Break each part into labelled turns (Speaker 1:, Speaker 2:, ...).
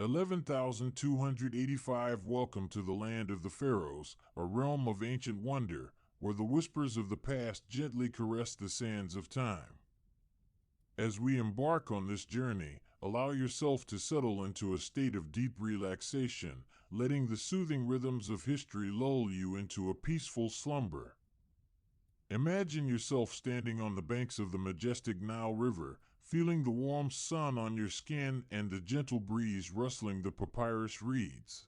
Speaker 1: 11,285. Welcome to the land of the Pharaohs, a realm of ancient wonder, where the whispers of the past gently caress the sands of time. As we embark on this journey, allow yourself to settle into a state of deep relaxation, letting the soothing rhythms of history lull you into a peaceful slumber. Imagine yourself standing on the banks of the majestic Nile River, feeling the warm sun on your skin and the gentle breeze rustling the papyrus reeds.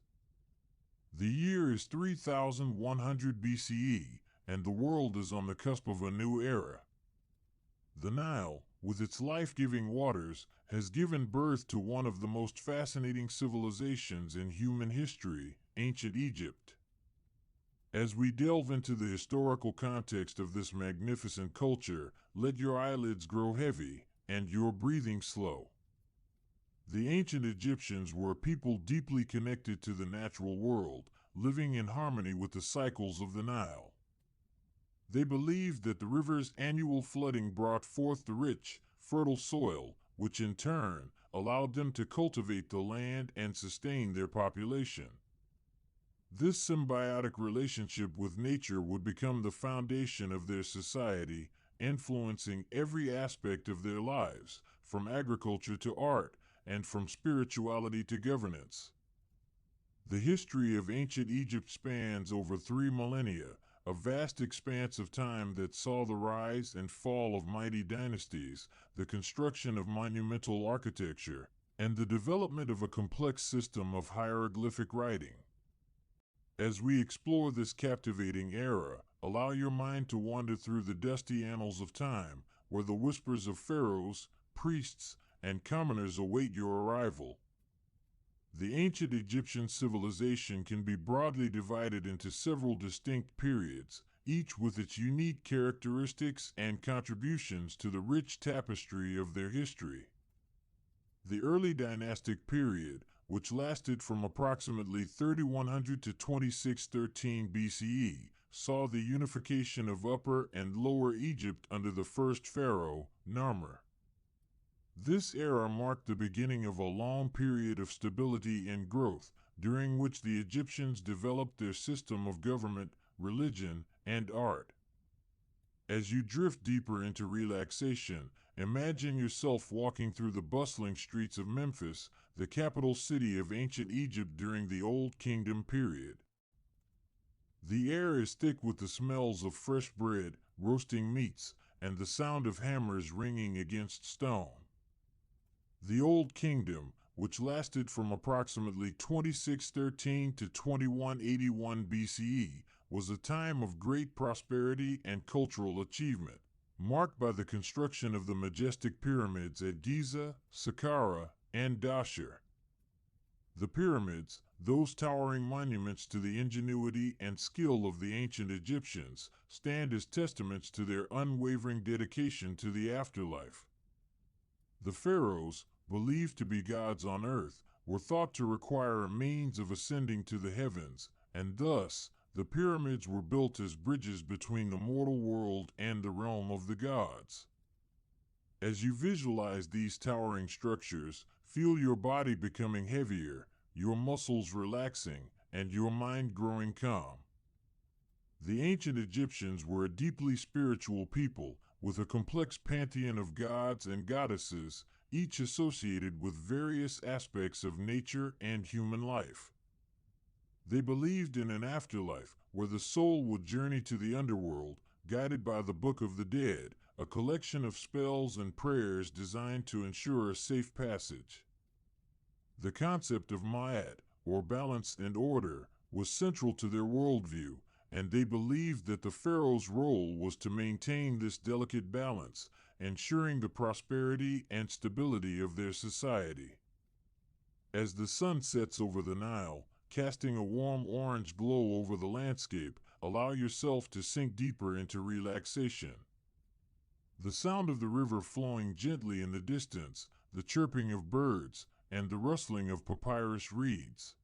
Speaker 1: The year is 3100 BCE, and the world is on the cusp of a new era. The Nile, with its life-giving waters, has given birth to one of the most fascinating civilizations in human history, ancient Egypt. As we delve into the historical context of this magnificent culture, let your eyelids grow heavy and your breathing slow. The ancient Egyptians were a people deeply connected to the natural world, living in harmony with the cycles of the Nile. They believed that the river's annual flooding brought forth the rich, fertile soil, which in turn allowed them to cultivate the land and sustain their population. This symbiotic relationship with nature would become the foundation of their society, influencing every aspect of their lives, from agriculture to art, and from spirituality to governance. The history of ancient Egypt spans over 3 millennia, a vast expanse of time that saw the rise and fall of mighty dynasties, the construction of monumental architecture, and the development of a complex system of hieroglyphic writing. As we explore this captivating era, allow your mind to wander through the dusty annals of time, where the whispers of pharaohs, priests, and commoners await your arrival. The ancient Egyptian civilization can be broadly divided into several distinct periods, each with its unique characteristics and contributions to the rich tapestry of their history. The early dynastic period, which lasted from approximately 3100 to 2613 BCE, saw the unification of Upper and Lower Egypt under the first pharaoh, Narmer. This era marked the beginning of a long period of stability and growth, during which the Egyptians developed their system of government, religion, and art. As you drift deeper into relaxation, imagine yourself walking through the bustling streets of Memphis, the capital city of ancient Egypt during the Old Kingdom period. The air is thick with the smells of fresh bread, roasting meats, and the sound of hammers ringing against stone. The Old Kingdom, which lasted from approximately 2613 to 2181 BCE, was a time of great prosperity and cultural achievement, marked by the construction of the majestic pyramids at Giza, Saqqara, and Dahshur. The pyramids, those towering monuments to the ingenuity and skill of the ancient Egyptians, stand as testaments to their unwavering dedication to the afterlife. The pharaohs, believed to be gods on earth, were thought to require a means of ascending to the heavens, and thus, the pyramids were built as bridges between the mortal world and the realm of the gods. As you visualize these towering structures, feel your body becoming heavier, your muscles relaxing, and your mind growing calm. The ancient Egyptians were a deeply spiritual people, with a complex pantheon of gods and goddesses, each associated with various aspects of nature and human life. They believed in an afterlife, where the soul would journey to the underworld, guided by the Book of the Dead, a collection of spells and prayers designed to ensure a safe passage. The concept of Ma'at, or balance and order, was central to their worldview, and they believed that the pharaoh's role was to maintain this delicate balance, ensuring the prosperity and stability of their society. As the sun sets over the Nile, casting a warm orange glow over the landscape, allow yourself to sink deeper into relaxation. The sound of the river flowing gently in the distance, the chirping of birds, and the rustling of papyrus reeds,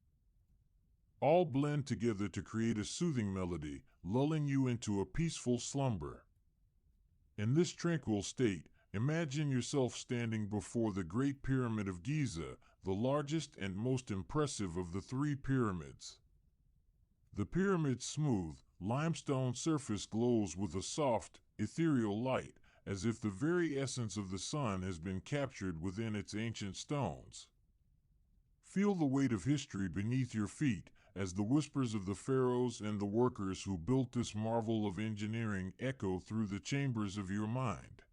Speaker 1: all blend together to create a soothing melody, lulling you into a peaceful slumber. In this tranquil state, imagine yourself standing before the Great Pyramid of Giza, the largest and most impressive of the three pyramids. The pyramid's smooth, limestone surface glows with a soft, ethereal light, as if the very essence of the sun has been captured within its ancient stones. Feel the weight of history beneath your feet as the whispers of the pharaohs and the workers who built this marvel of engineering echo through the chambers of your mind.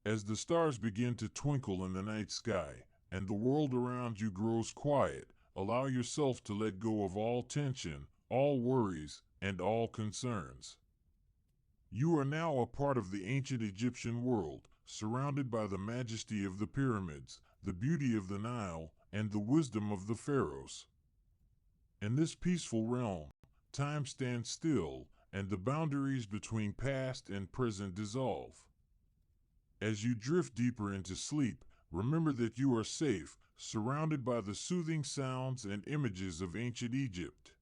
Speaker 1: As the stars begin to twinkle in the night sky and the world around you grows quiet, allow yourself to let go of all tension, all worries, and all concerns. You are now a part of the ancient Egyptian world, surrounded by the majesty of the pyramids, the beauty of the Nile, and the wisdom of the pharaohs. In this peaceful realm, time stands still, and the boundaries between past and present dissolve. As you drift deeper into sleep, remember that you are safe, surrounded by the soothing sounds and images of ancient Egypt.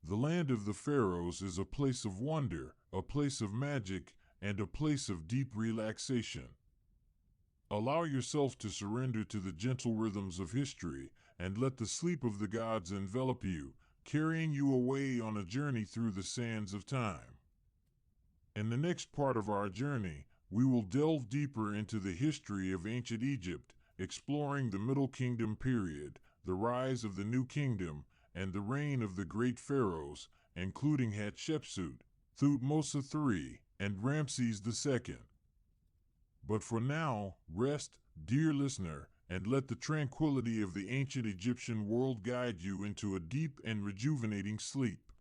Speaker 1: The land of the pharaohs is a place of wonder, a place of magic, and a place of deep relaxation. Allow yourself to surrender to the gentle rhythms of history, and let the sleep of the gods envelop you, carrying you away on a journey through the sands of time. In the next part of our journey, we will delve deeper into the history of ancient Egypt, exploring the Middle Kingdom period, the rise of the New Kingdom, and the reign of the great pharaohs, including Hatshepsut, Thutmose III, and Ramses II. But for now, rest, dear listener, and let the tranquility of the ancient Egyptian world guide you into a deep and rejuvenating sleep.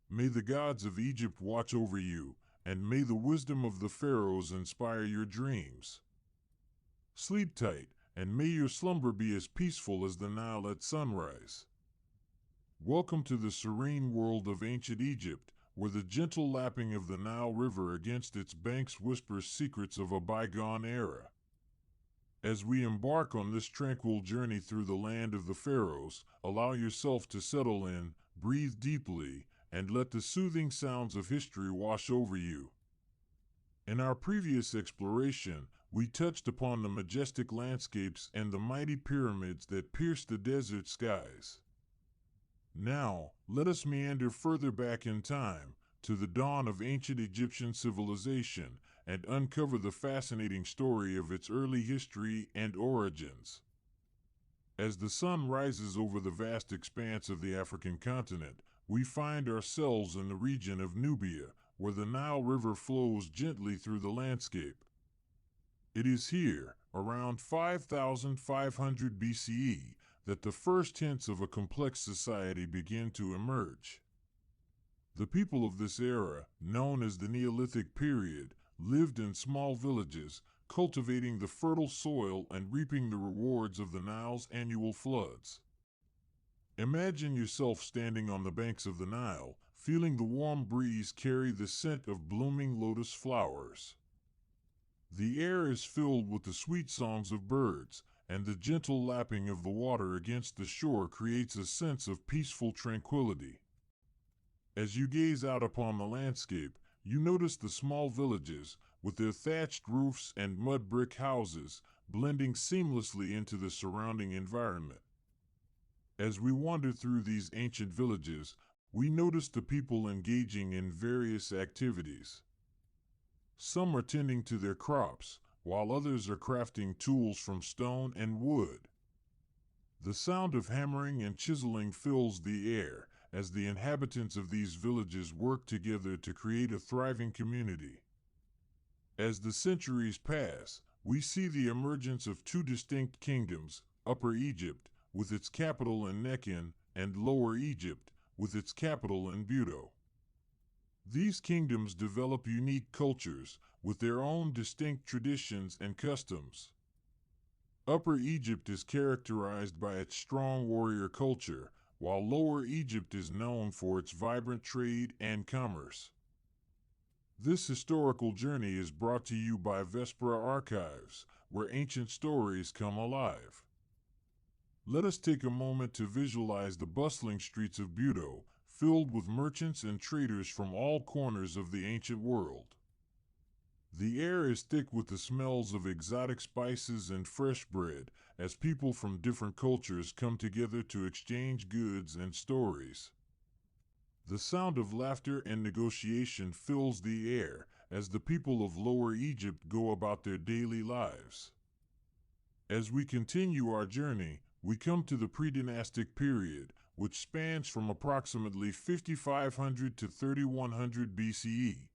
Speaker 1: May the gods of Egypt watch over you, and may the wisdom of the pharaohs inspire your dreams. Sleep tight, and may your slumber be as peaceful as the Nile at sunrise. Welcome to the serene world of ancient Egypt, where the gentle lapping of the Nile River against its banks whispers secrets of a bygone era. As we embark on this tranquil journey through the land of the pharaohs, allow yourself to settle in, breathe deeply, and let the soothing sounds of history wash over you. In our previous exploration, we touched upon the majestic landscapes and the mighty pyramids that pierce the desert skies. Now, let us meander further back in time, to the dawn of ancient Egyptian civilization, and uncover the fascinating story of its early history and origins. As the sun rises over the vast expanse of the African continent, we find ourselves in the region of Nubia, where the Nile River flows gently through the landscape. It is here, around 5500 BCE, that the first hints of a complex society begin to emerge. The people of this era, known as the Neolithic period, lived in small villages, cultivating the fertile soil and reaping the rewards of the Nile's annual floods. Imagine yourself standing on the banks of the Nile, feeling the warm breeze carry the scent of blooming lotus flowers. The air is filled with the sweet songs of birds, and the gentle lapping of the water against the shore creates a sense of peaceful tranquility. As you gaze out upon the landscape, you notice the small villages, with their thatched roofs and mud brick houses, blending seamlessly into the surrounding environment. As we wander through these ancient villages, we notice the people engaging in various activities. Some are tending to their crops, while others are crafting tools from stone and wood. The sound of hammering and chiseling fills the air, as the inhabitants of these villages work together to create a thriving community. As the centuries pass, we see the emergence of two distinct kingdoms, Upper Egypt, with its capital in Nekhen, and Lower Egypt, with its capital in Buto. These kingdoms develop unique cultures, with their own distinct traditions and customs. Upper Egypt is characterized by its strong warrior culture, while Lower Egypt is known for its vibrant trade and commerce. This historical journey is brought to you by Vespera Archives, where ancient stories come alive. Let us take a moment to visualize the bustling streets of Buto, filled with merchants and traders from all corners of the ancient world. The air is thick with the smells of exotic spices and fresh bread as people from different cultures come together to exchange goods and stories. The sound of laughter and negotiation fills the air as the people of Lower Egypt go about their daily lives. As we continue our journey, we come to the pre-dynastic period, which spans from approximately 5500 to 3100 BCE.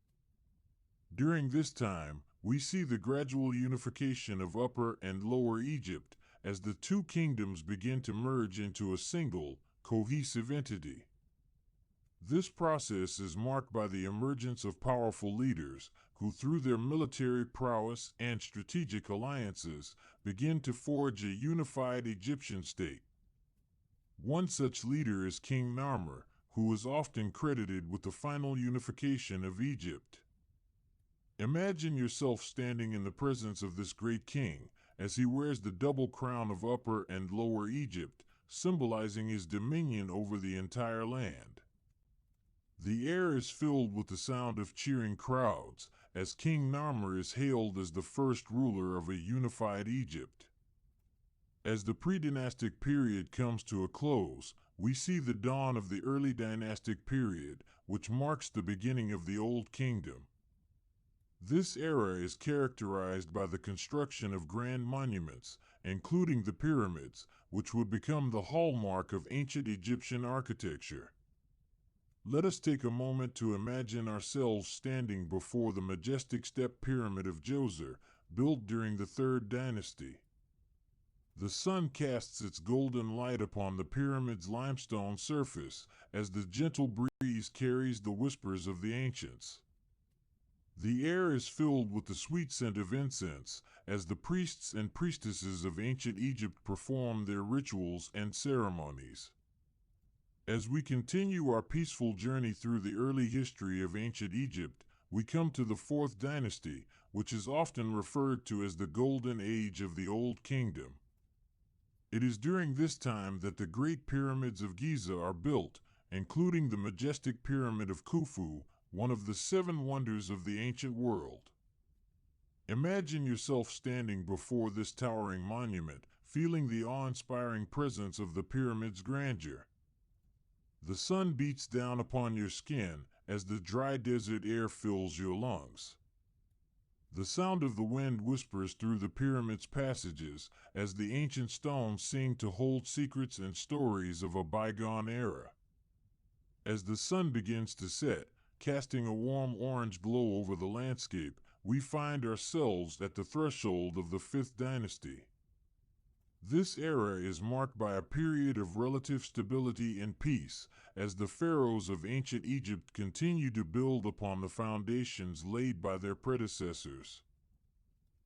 Speaker 1: During this time, we see the gradual unification of Upper and Lower Egypt as the two kingdoms begin to merge into a single, cohesive entity. This process is marked by the emergence of powerful leaders who, through their military prowess and strategic alliances, begin to forge a unified Egyptian state. One such leader is King Narmer, who is often credited with the final unification of Egypt. Imagine yourself standing in the presence of this great king as he wears the double crown of Upper and Lower Egypt, symbolizing his dominion over the entire land. The air is filled with the sound of cheering crowds as King Narmer is hailed as the first ruler of a unified Egypt. As the pre-dynastic period comes to a close, we see the dawn of the early dynastic period, which marks the beginning of the Old Kingdom. This era is characterized by the construction of grand monuments, including the pyramids, which would become the hallmark of ancient Egyptian architecture. Let us take a moment to imagine ourselves standing before the majestic step pyramid of Djoser, built during the Third Dynasty. The sun casts its golden light upon the pyramid's limestone surface as the gentle breeze carries the whispers of the ancients. The air is filled with the sweet scent of incense as the priests and priestesses of ancient Egypt perform their rituals and ceremonies. As we continue our peaceful journey through the early history of ancient Egypt, we come to the Fourth Dynasty, which is often referred to as the Golden Age of the Old Kingdom. It is during this time that the Great Pyramids of Giza are built, including the majestic Pyramid of Khufu, one of the seven wonders of the ancient world. Imagine yourself standing before this towering monument, feeling the awe-inspiring presence of the pyramid's grandeur. The sun beats down upon your skin as the dry desert air fills your lungs. The sound of the wind whispers through the pyramid's passages as the ancient stones seem to hold secrets and stories of a bygone era. As the sun begins to set, casting a warm orange glow over the landscape, we find ourselves at the threshold of the Fifth Dynasty. This era is marked by a period of relative stability and peace, as the pharaohs of ancient Egypt continue to build upon the foundations laid by their predecessors.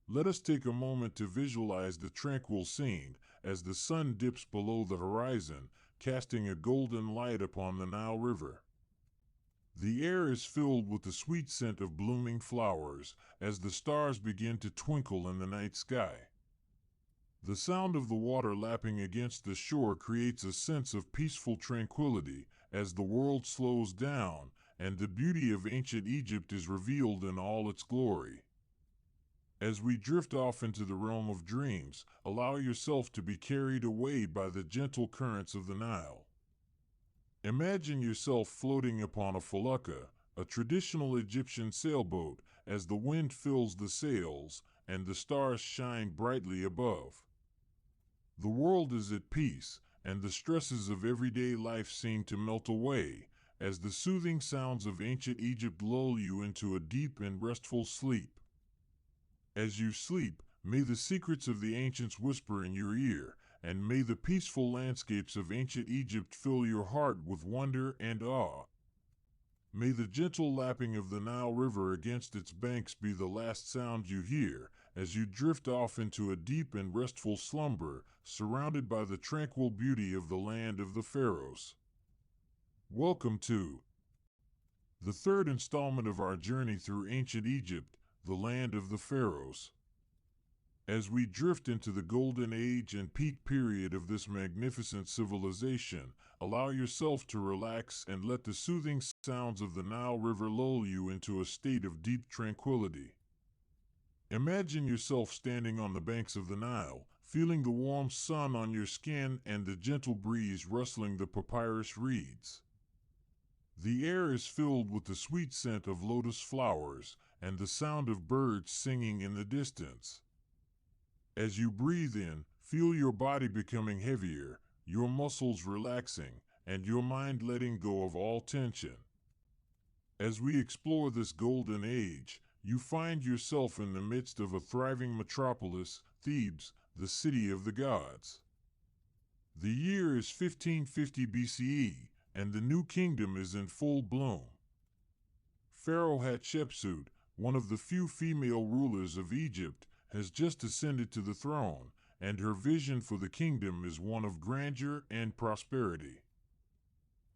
Speaker 1: Let us take a moment to visualize the tranquil scene as the sun dips below the horizon, casting a golden light upon the Nile River. The air is filled with the sweet scent of blooming flowers as the stars begin to twinkle in the night sky. The sound of the water lapping against the shore creates a sense of peaceful tranquility as the world slows down and the beauty of ancient Egypt is revealed in all its glory. As we drift off into the realm of dreams, allow yourself to be carried away by the gentle currents of the Nile. Imagine yourself floating upon a felucca, a traditional Egyptian sailboat, as the wind fills the sails and the stars shine brightly above. The world is at peace, and the stresses of everyday life seem to melt away, as the soothing sounds of ancient Egypt lull you into a deep and restful sleep. As you sleep, may the secrets of the ancients whisper in your ear, and may the peaceful landscapes of ancient Egypt fill your heart with wonder and awe. May the gentle lapping of the Nile River against its banks be the last sound you hear, as you drift off into a deep and restful slumber, surrounded by the tranquil beauty of the land of the Pharaohs. Welcome to the third installment of our journey through ancient Egypt, the land of the Pharaohs. As we drift into the golden age and peak period of this magnificent civilization, allow yourself to relax and let the soothing sounds of the Nile River lull you into a state of deep tranquility. Imagine yourself standing on the banks of the Nile, feeling the warm sun on your skin and the gentle breeze rustling the papyrus reeds. The air is filled with the sweet scent of lotus flowers and the sound of birds singing in the distance. As you breathe in, feel your body becoming heavier, your muscles relaxing, and your mind letting go of all tension. As we explore this golden age, you find yourself in the midst of a thriving metropolis, Thebes, the city of the gods. The year is 1550 BCE, and the new kingdom is in full bloom. Pharaoh Hatshepsut, one of the few female rulers of Egypt, has just ascended to the throne, and her vision for the kingdom is one of grandeur and prosperity.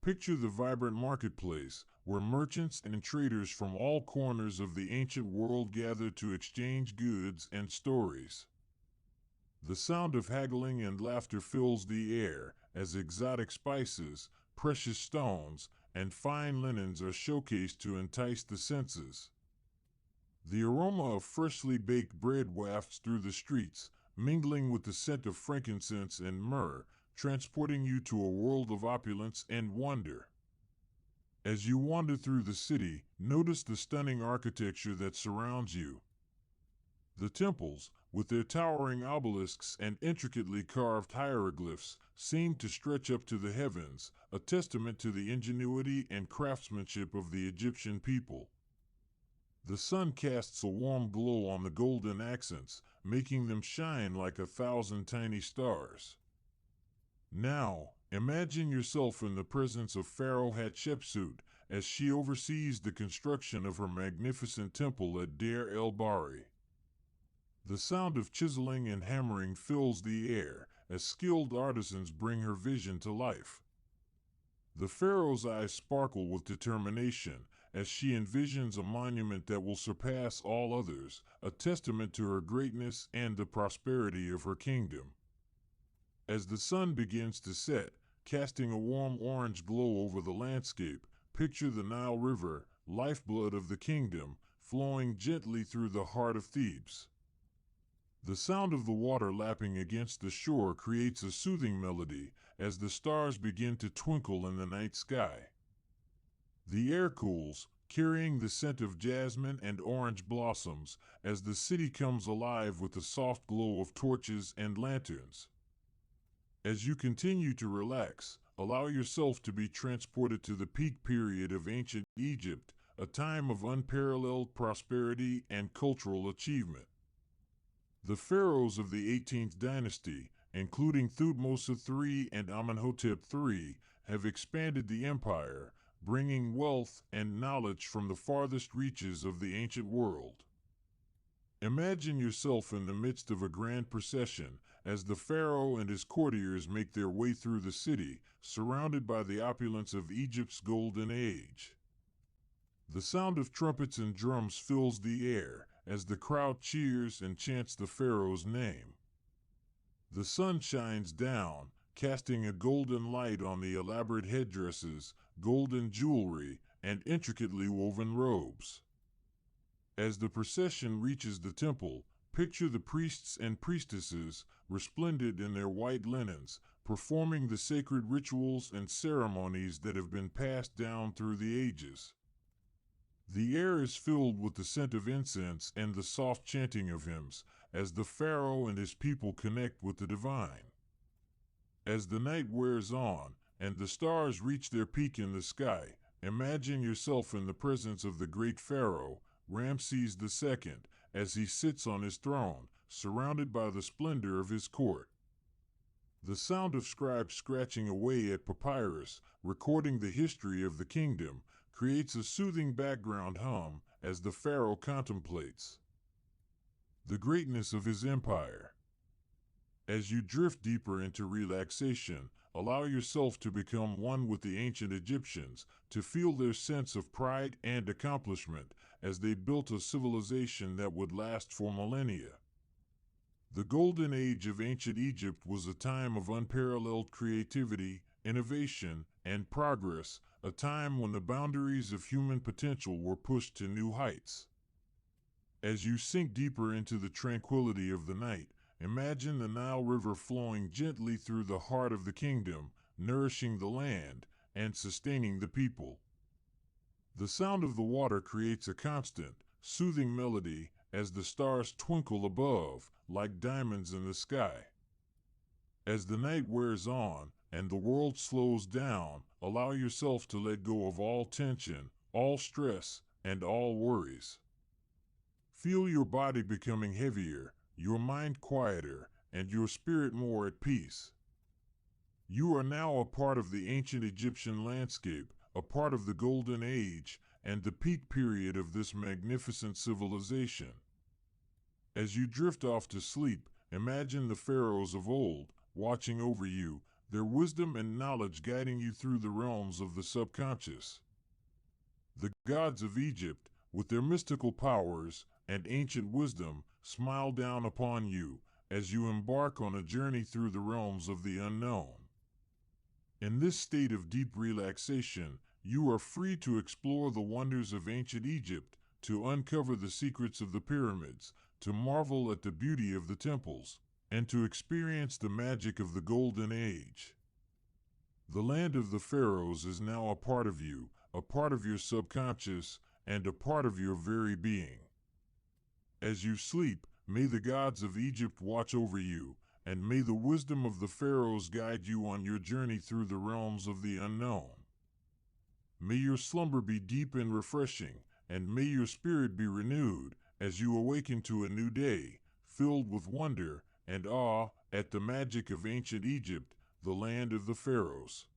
Speaker 1: Picture the vibrant marketplace, where merchants and traders from all corners of the ancient world gather to exchange goods and stories. The sound of haggling and laughter fills the air as exotic spices, precious stones, and fine linens are showcased to entice the senses. The aroma of freshly baked bread wafts through the streets, mingling with the scent of frankincense and myrrh, transporting you to a world of opulence and wonder. As you wander through the city, notice the stunning architecture that surrounds you. The temples, with their towering obelisks and intricately carved hieroglyphs, seem to stretch up to the heavens, a testament to the ingenuity and craftsmanship of the Egyptian people. The sun casts a warm glow on the golden accents, making them shine like 1,000 tiny stars. Now, imagine yourself in the presence of Pharaoh Hatshepsut as she oversees the construction of her magnificent temple at Deir el-Bahari. The sound of chiseling and hammering fills the air as skilled artisans bring her vision to life. The pharaoh's eyes sparkle with determination as she envisions a monument that will surpass all others, a testament to her greatness and the prosperity of her kingdom. As the sun begins to set, casting a warm orange glow over the landscape, picture the Nile River, lifeblood of the kingdom, flowing gently through the heart of Thebes. The sound of the water lapping against the shore creates a soothing melody as the stars begin to twinkle in the night sky. The air cools, carrying the scent of jasmine and orange blossoms as the city comes alive with the soft glow of torches and lanterns. As you continue to relax, allow yourself to be transported to the peak period of ancient Egypt, a time of unparalleled prosperity and cultural achievement. The pharaohs of the 18th dynasty, including Thutmose III and Amenhotep III, have expanded the empire, bringing wealth and knowledge from the farthest reaches of the ancient world. Imagine yourself in the midst of a grand procession as the pharaoh and his courtiers make their way through the city, surrounded by the opulence of Egypt's golden age. The sound of trumpets and drums fills the air as the crowd cheers and chants the pharaoh's name. The sun shines down, casting a golden light on the elaborate headdresses, golden jewelry, and intricately woven robes. As the procession reaches the temple, picture the priests and priestesses, resplendent in their white linens, performing the sacred rituals and ceremonies that have been passed down through the ages. The air is filled with the scent of incense and the soft chanting of hymns, as the pharaoh and his people connect with the divine. As the night wears on, and the stars reach their peak in the sky, imagine yourself in the presence of the great pharaoh, Ramses II, as he sits on his throne, surrounded by the splendor of his court. The sound of scribes scratching away at papyrus, recording the history of the kingdom, creates a soothing background hum as the pharaoh contemplates the greatness of his empire. As you drift deeper into relaxation, allow yourself to become one with the ancient Egyptians, to feel their sense of pride and accomplishment as they built a civilization that would last for millennia. The golden age of ancient Egypt was a time of unparalleled creativity, innovation, and progress, a time when the boundaries of human potential were pushed to new heights. As you sink deeper into the tranquility of the night, imagine the Nile River flowing gently through the heart of the kingdom, nourishing the land and sustaining the people. The sound of the water creates a constant, soothing melody as the stars twinkle above like diamonds in the sky. As the night wears on and the world slows down, allow yourself to let go of all tension, all stress, and all worries. Feel your body becoming heavier, your mind quieter, and your spirit more at peace. You are now a part of the ancient Egyptian landscape, a part of the Golden Age, and the peak period of this magnificent civilization. As you drift off to sleep, imagine the pharaohs of old, watching over you, their wisdom and knowledge guiding you through the realms of the subconscious. The gods of Egypt, with their mystical powers and ancient wisdom, smile down upon you as you embark on a journey through the realms of the unknown. In this state of deep relaxation, you are free to explore the wonders of ancient Egypt, to uncover the secrets of the pyramids, to marvel at the beauty of the temples, and to experience the magic of the Golden Age. The land of the Pharaohs is now a part of you, a part of your subconscious, and a part of your very being. As you sleep, may the gods of Egypt watch over you, and may the wisdom of the Pharaohs guide you on your journey through the realms of the unknown. May your slumber be deep and refreshing, and may your spirit be renewed as you awaken to a new day, filled with wonder and awe at the magic of ancient Egypt, the land of the Pharaohs.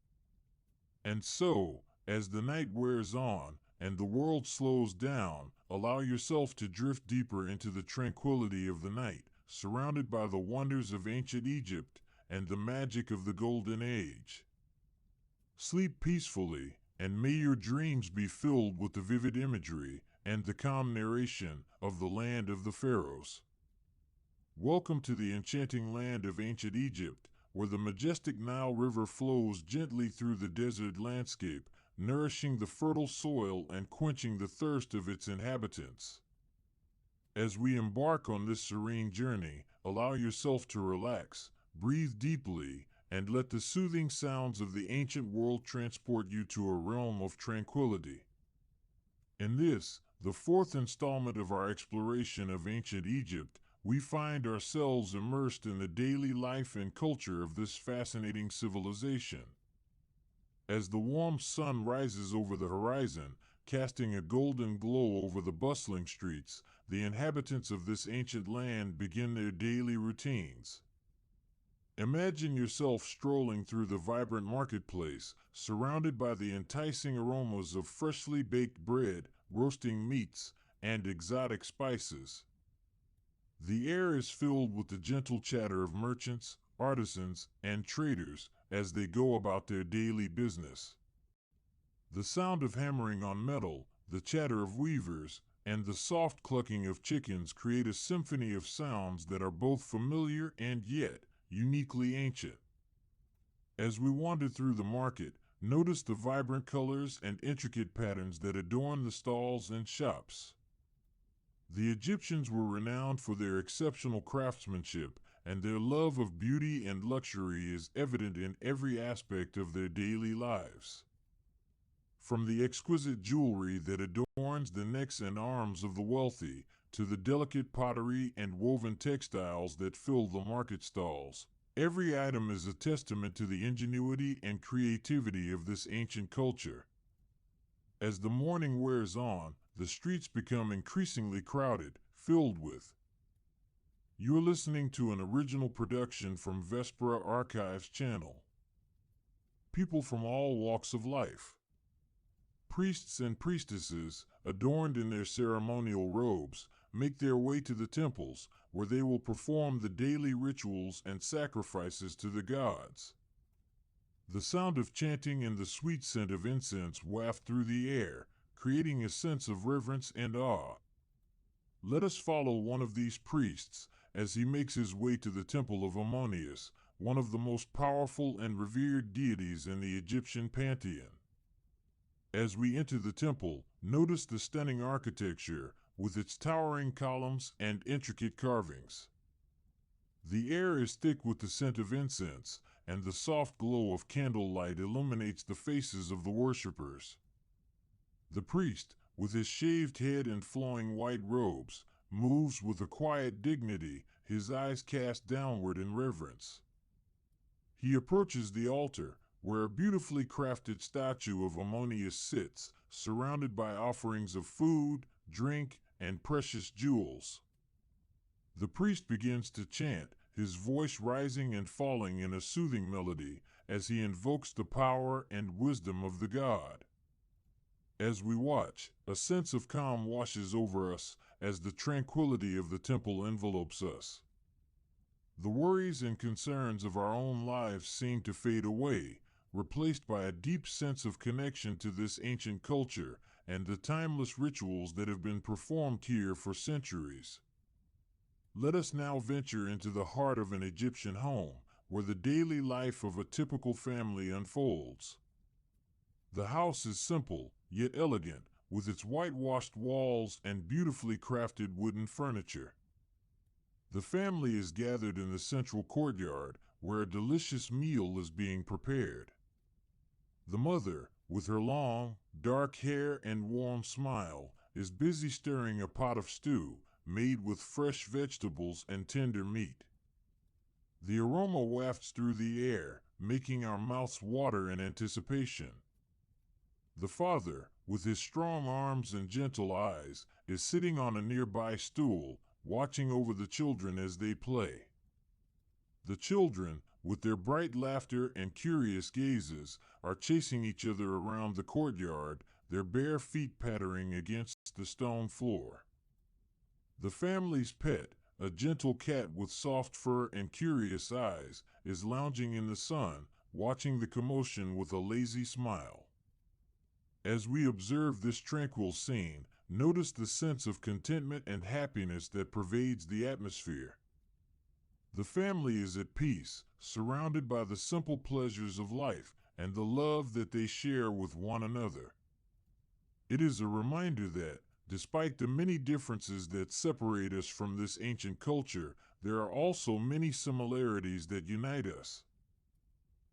Speaker 1: And so, as the night wears on and the world slows down, allow yourself to drift deeper into the tranquility of the night, surrounded by the wonders of ancient Egypt and the magic of the Golden Age. Sleep peacefully, and may your dreams be filled with the vivid imagery and the calm narration of the land of the Pharaohs. Welcome to the enchanting land of ancient Egypt, where the majestic Nile River flows gently through the desert landscape, nourishing the fertile soil and quenching the thirst of its inhabitants. As we embark on this serene journey, allow yourself to relax, breathe deeply, and let the soothing sounds of the ancient world transport you to a realm of tranquility. In this, the fourth installment of our exploration of ancient Egypt, we find ourselves immersed in the daily life and culture of this fascinating civilization. As the warm sun rises over the horizon, casting a golden glow over the bustling streets, the inhabitants of this ancient land begin their daily routines. Imagine yourself strolling through the vibrant marketplace, surrounded by the enticing aromas of freshly baked bread, roasting meats, and exotic spices. The air is filled with the gentle chatter of merchants, artisans, and traders as they go about their daily business. The sound of hammering on metal, the chatter of weavers, and the soft clucking of chickens create a symphony of sounds that are both familiar and yet uniquely ancient. As we wander through the market, notice the vibrant colors and intricate patterns that adorn the stalls and shops. The Egyptians were renowned for their exceptional craftsmanship, and their love of beauty and luxury is evident in every aspect of their daily lives. From the exquisite jewelry that adorns the necks and arms of the wealthy, to the delicate pottery and woven textiles that fill the market stalls, every item is a testament to the ingenuity and creativity of this ancient culture. As the morning wears on, the streets become increasingly crowded, filled with. You're listening to an original production from Vespera Archives channel. People from all walks of life. Priests and priestesses, adorned in their ceremonial robes, make their way to the temples, where they will perform the daily rituals and sacrifices to the gods. The sound of chanting and the sweet scent of incense waft through the air, creating a sense of reverence and awe. Let us follow one of these priests as he makes his way to the temple of Ammonius, one of the most powerful and revered deities in the Egyptian Pantheon. As we enter the temple, notice the stunning architecture, with its towering columns and intricate carvings. The air is thick with the scent of incense, and the soft glow of candlelight illuminates the faces of the worshippers. The priest, with his shaved head and flowing white robes, moves with a quiet dignity, his eyes cast downward in reverence. He approaches the altar, where a beautifully crafted statue of Ammonius sits, surrounded by offerings of food, drink, and precious jewels. The priest begins to chant, his voice rising and falling in a soothing melody, as he invokes the power and wisdom of the god. As we watch, a sense of calm washes over us as the tranquility of the temple envelopes us. The worries and concerns of our own lives seem to fade away, replaced by a deep sense of connection to this ancient culture and the timeless rituals that have been performed here for centuries. Let us now venture into the heart of an Egyptian home, where the daily life of a typical family unfolds. The house is simple, yet elegant, with its whitewashed walls and beautifully crafted wooden furniture. The family is gathered in the central courtyard, where a delicious meal is being prepared. The mother, with her long, dark hair and warm smile, is busy stirring a pot of stew, made with fresh vegetables and tender meat. The aroma wafts through the air, making our mouths water in anticipation. The father, with his strong arms and gentle eyes, is sitting on a nearby stool, watching over the children as they play. The children, with their bright laughter and curious gazes, are chasing each other around the courtyard, their bare feet pattering against the stone floor. The family's pet, a gentle cat with soft fur and curious eyes, is lounging in the sun, watching the commotion with a lazy smile. As we observe this tranquil scene, notice the sense of contentment and happiness that pervades the atmosphere. The family is at peace, surrounded by the simple pleasures of life and the love that they share with one another. It is a reminder that, despite the many differences that separate us from this ancient culture, there are also many similarities that unite us.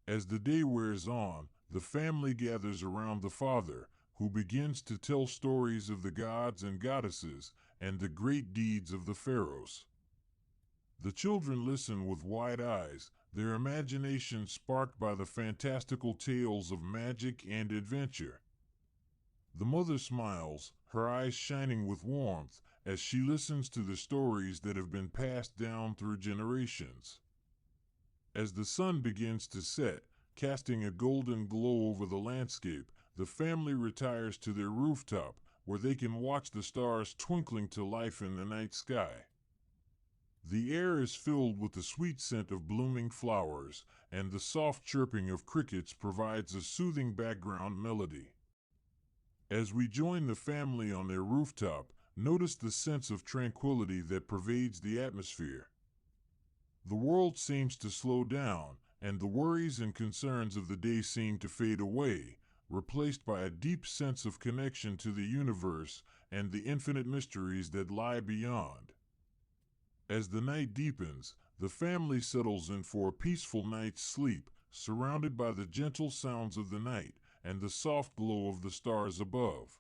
Speaker 1: As the day wears on, the family gathers around the father, who begins to tell stories of the gods and goddesses and the great deeds of the pharaohs. The children listen with wide eyes, their imagination sparked by the fantastical tales of magic and adventure. The mother smiles, her eyes shining with warmth, as she listens to the stories that have been passed down through generations. As the sun begins to set, casting a golden glow over the landscape, the family retires to their rooftop, where they can watch the stars twinkling to life in the night sky. The air is filled with the sweet scent of blooming flowers, and the soft chirping of crickets provides a soothing background melody. As we join the family on their rooftop, notice the sense of tranquility that pervades the atmosphere. The world seems to slow down, and the worries and concerns of the day seem to fade away, replaced by a deep sense of connection to the universe and the infinite mysteries that lie beyond. As the night deepens, the family settles in for a peaceful night's sleep, surrounded by the gentle sounds of the night and the soft glow of the stars above.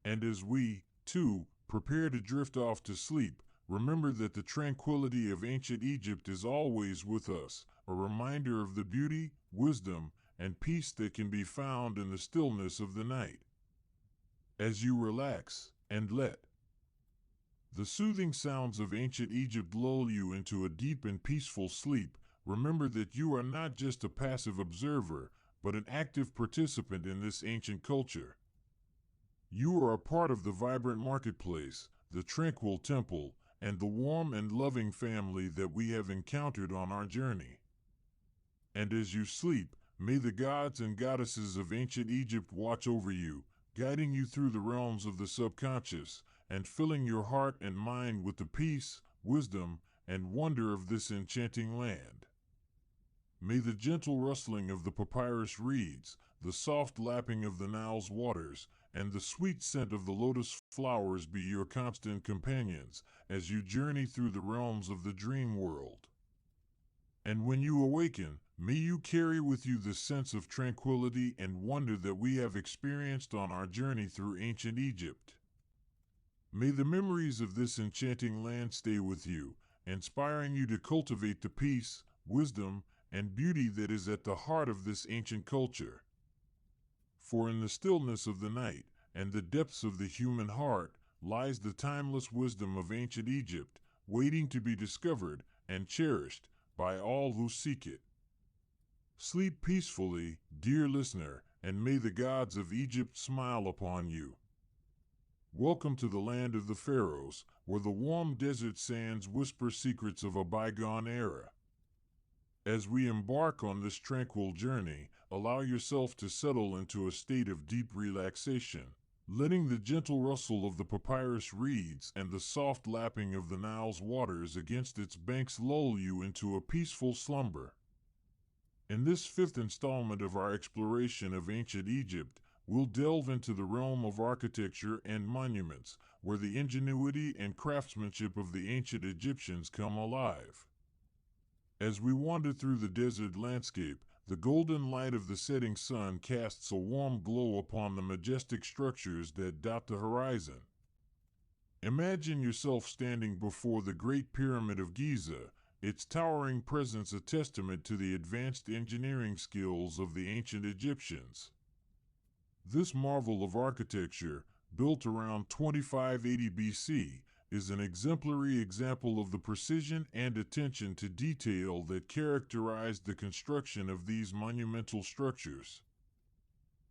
Speaker 1: And as we, too, prepare to drift off to sleep, remember that the tranquility of ancient Egypt is always with us, a reminder of the beauty, wisdom, and peace that can be found in the stillness of the night. As you relax and let the soothing sounds of ancient Egypt lull you into a deep and peaceful sleep, remember that you are not just a passive observer, but an active participant in this ancient culture. You are a part of the vibrant marketplace, the tranquil temple, and the warm and loving family that we have encountered on our journey. And as you sleep, may the gods and goddesses of ancient Egypt watch over you, guiding you through the realms of the subconscious, and filling your heart and mind with the peace, wisdom, and wonder of this enchanting land. May the gentle rustling of the papyrus reeds, the soft lapping of the Nile's waters, and the sweet scent of the lotus flowers be your constant companions as you journey through the realms of the dream world. And when you awaken, may you carry with you the sense of tranquility and wonder that we have experienced on our journey through ancient Egypt. May the memories of this enchanting land stay with you, inspiring you to cultivate the peace, wisdom, and beauty that is at the heart of this ancient culture. For in the stillness of the night and the depths of the human heart lies the timeless wisdom of ancient Egypt, waiting to be discovered and cherished by all who seek it. Sleep peacefully, dear listener, and may the gods of Egypt smile upon you. Welcome to the land of the Pharaohs, where the warm desert sands whisper secrets of a bygone era. As we embark on this tranquil journey, allow yourself to settle into a state of deep relaxation, letting the gentle rustle of the papyrus reeds and the soft lapping of the Nile's waters against its banks lull you into a peaceful slumber. In this fifth installment of our exploration of ancient Egypt, we'll delve into the realm of architecture and monuments, where the ingenuity and craftsmanship of the ancient Egyptians come alive. As we wander through the desert landscape, the golden light of the setting sun casts a warm glow upon the majestic structures that dot the horizon. Imagine yourself standing before the Great Pyramid of Giza, its towering presence a testament to the advanced engineering skills of the ancient Egyptians. This marvel of architecture, built around 2580 BC, is an exemplary example of the precision and attention to detail that characterized the construction of these monumental structures.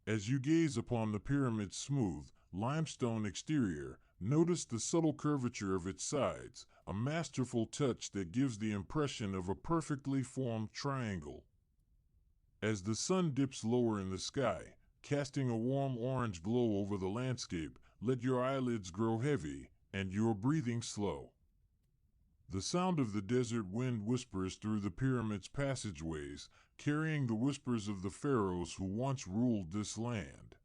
Speaker 1: As you gaze upon the pyramid's smooth, limestone exterior, notice the subtle curvature of its sides, a masterful touch that gives the impression of a perfectly formed triangle. As the sun dips lower in the sky, casting a warm orange glow over the landscape, let your eyelids grow heavy and your breathing slow. The sound of the desert wind whispers through the pyramid's passageways, carrying the whispers of the pharaohs who once ruled this land.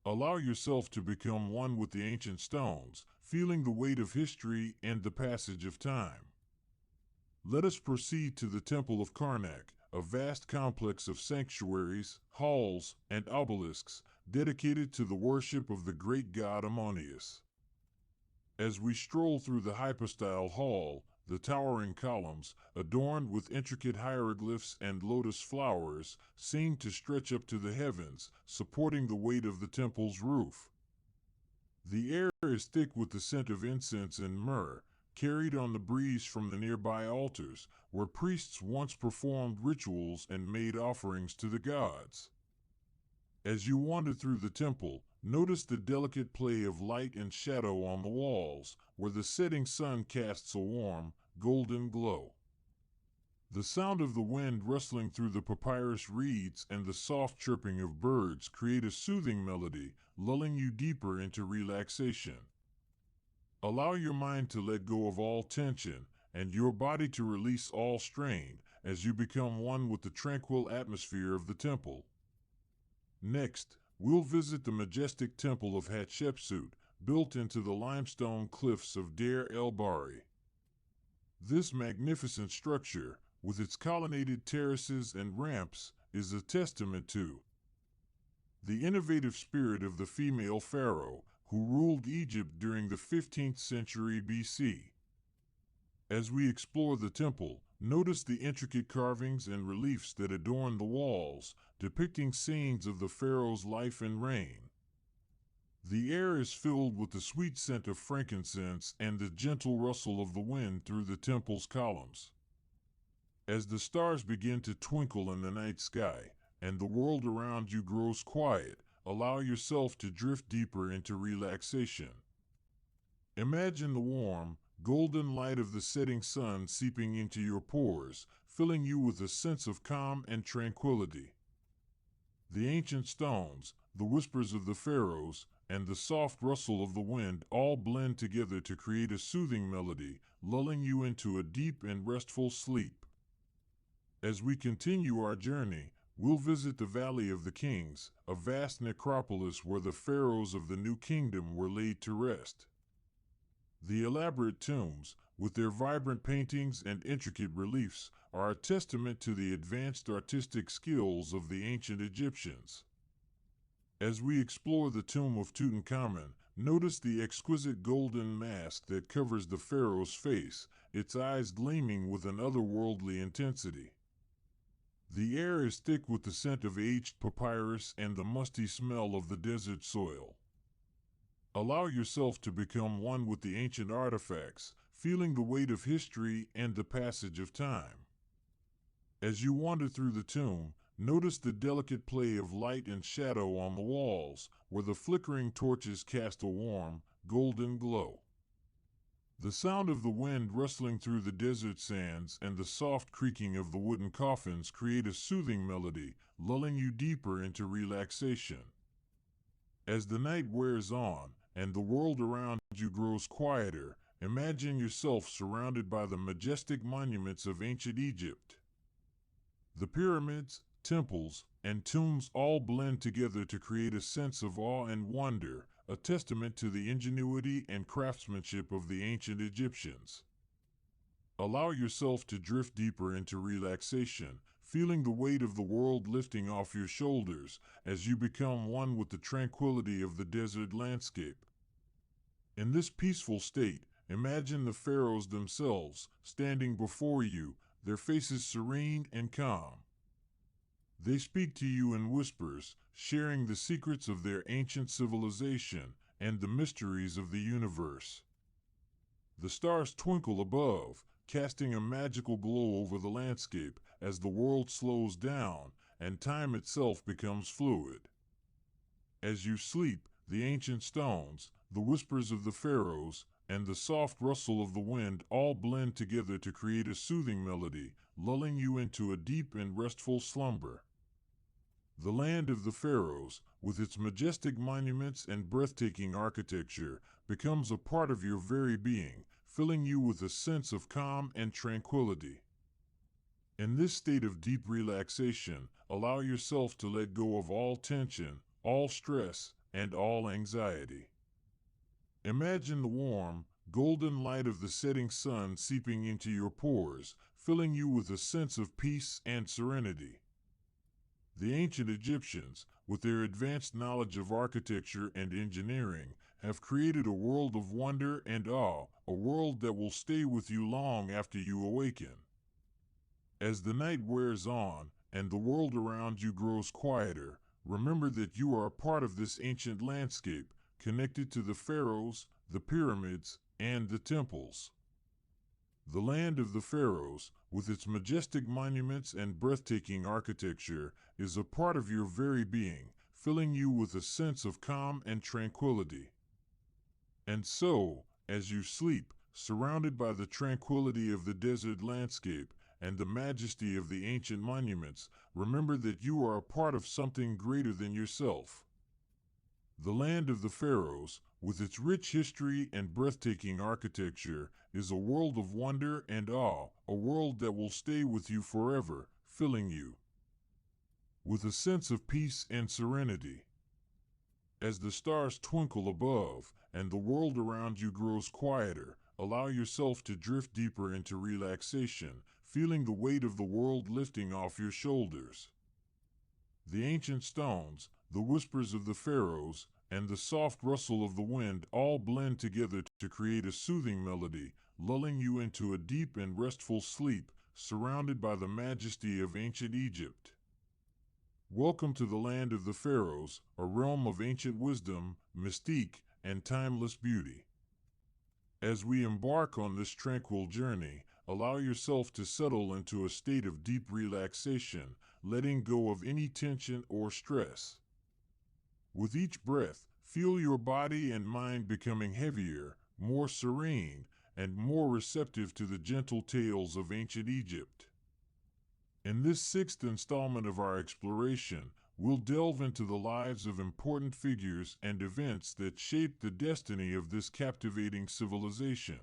Speaker 1: Allow yourself to become one with the ancient stones, feeling the weight of history and the passage of time. Let us proceed to the Temple of Karnak, a vast complex of sanctuaries, halls, and obelisks dedicated to the worship of the great god Ammonius. As we stroll through the hypostyle hall, the towering columns, adorned with intricate hieroglyphs and lotus flowers, seem to stretch up to the heavens, supporting the weight of the temple's roof. The air is thick with the scent of incense and myrrh, carried on the breeze from the nearby altars, where priests once performed rituals and made offerings to the gods. As you wander through the temple, notice the delicate play of light and shadow on the walls, where the setting sun casts a warm, golden glow. The sound of the wind rustling through the papyrus reeds and the soft chirping of birds create a soothing melody, lulling you deeper into relaxation. Allow your mind to let go of all tension and your body to release all strain as you become one with the tranquil atmosphere of the temple. Next, we'll visit the majestic temple of Hatshepsut, built into the limestone cliffs of Deir el-Bahari. This magnificent structure, with its colonnaded terraces and ramps, is a testament to the innovative spirit of the female pharaoh who ruled Egypt during the 15th century BC. As we explore the temple, notice the intricate carvings and reliefs that adorn the walls, depicting scenes of the pharaoh's life and reign. The air is filled with the sweet scent of frankincense and the gentle rustle of the wind through the temple's columns. As the stars begin to twinkle in the night sky, and the world around you grows quiet, allow yourself to drift deeper into relaxation. Imagine the warm, golden light of the setting sun seeping into your pores, filling you with a sense of calm and tranquility. The ancient stones, the whispers of the pharaohs, and the soft rustle of the wind all blend together to create a soothing melody, lulling you into a deep and restful sleep. As we continue our journey, We'll visit the Valley of the Kings, a vast necropolis where the pharaohs of the New Kingdom were laid to rest. The elaborate tombs, with their vibrant paintings and intricate reliefs, are a testament to the advanced artistic skills of the ancient Egyptians. As we explore the tomb of Tutankhamun, notice the exquisite golden mask that covers the pharaoh's face, its eyes gleaming with an otherworldly intensity. The air is thick with the scent of aged papyrus and the musty smell of the desert soil. Allow yourself to become one with the ancient artifacts, feeling the weight of history and the passage of time. As you wander through the tomb, notice the delicate play of light and shadow on the walls, where the flickering torches cast a warm, golden glow. The sound of the wind rustling through the desert sands and the soft creaking of the wooden coffins create a soothing melody, lulling you deeper into relaxation. As the night wears on, and the world around you grows quieter, imagine yourself surrounded by the majestic monuments of ancient Egypt. The pyramids, temples, and tombs all blend together to create a sense of awe and wonder, a testament to the ingenuity and craftsmanship of the ancient Egyptians. Allow yourself to drift deeper into relaxation, feeling the weight of the world lifting off your shoulders as you become one with the tranquility of the desert landscape. In this peaceful state, imagine the pharaohs themselves standing before you, their faces serene and calm. They speak to you in whispers, sharing the secrets of their ancient civilization and the mysteries of the universe. The stars twinkle above, casting a magical glow over the landscape as the world slows down and time itself becomes fluid. As you sleep, the ancient stones, the whispers of the pharaohs, and the soft rustle of the wind all blend together to create a soothing melody, lulling you into a deep and restful slumber. The land of the pharaohs, with its majestic monuments and breathtaking architecture, becomes a part of your very being, filling you with a sense of calm and tranquility. In this state of deep relaxation, allow yourself to let go of all tension, all stress, and all anxiety. Imagine the warm, golden light of the setting sun seeping into your pores, filling you with a sense of peace and serenity. The ancient Egyptians, with their advanced knowledge of architecture and engineering, have created a world of wonder and awe, a world that will stay with you long after you awaken. As the night wears on, and the world around you grows quieter, remember that you are a part of this ancient landscape, connected to the pharaohs, the pyramids, and the temples. The land of the pharaohs, with its majestic monuments and breathtaking architecture, is a part of your very being, filling you with a sense of calm and tranquility. And so, as you sleep, surrounded by the tranquility of the desert landscape and the majesty of the ancient monuments, remember that you are a part of something greater than yourself. The land of the pharaohs, with its rich history and breathtaking architecture, is a world of wonder and awe, a world that will stay with you forever, filling you with a sense of peace and serenity. As the stars twinkle above and the world around you grows quieter, allow yourself to drift deeper into relaxation, feeling the weight of the world lifting off your shoulders. The ancient stones, the whispers of the pharaohs, and the soft rustle of the wind all blend together to create a soothing melody, lulling you into a deep and restful sleep, surrounded by the majesty of ancient Egypt. Welcome to the land of the pharaohs, a realm of ancient wisdom, mystique, and timeless beauty. As we embark on this tranquil journey, allow yourself to settle into a state of deep relaxation, letting go of any tension or stress. With each breath, feel your body and mind becoming heavier, more serene, and more receptive to the gentle tales of ancient Egypt. In this sixth installment of our exploration, we'll delve into the lives of important figures and events that shaped the destiny of this captivating civilization.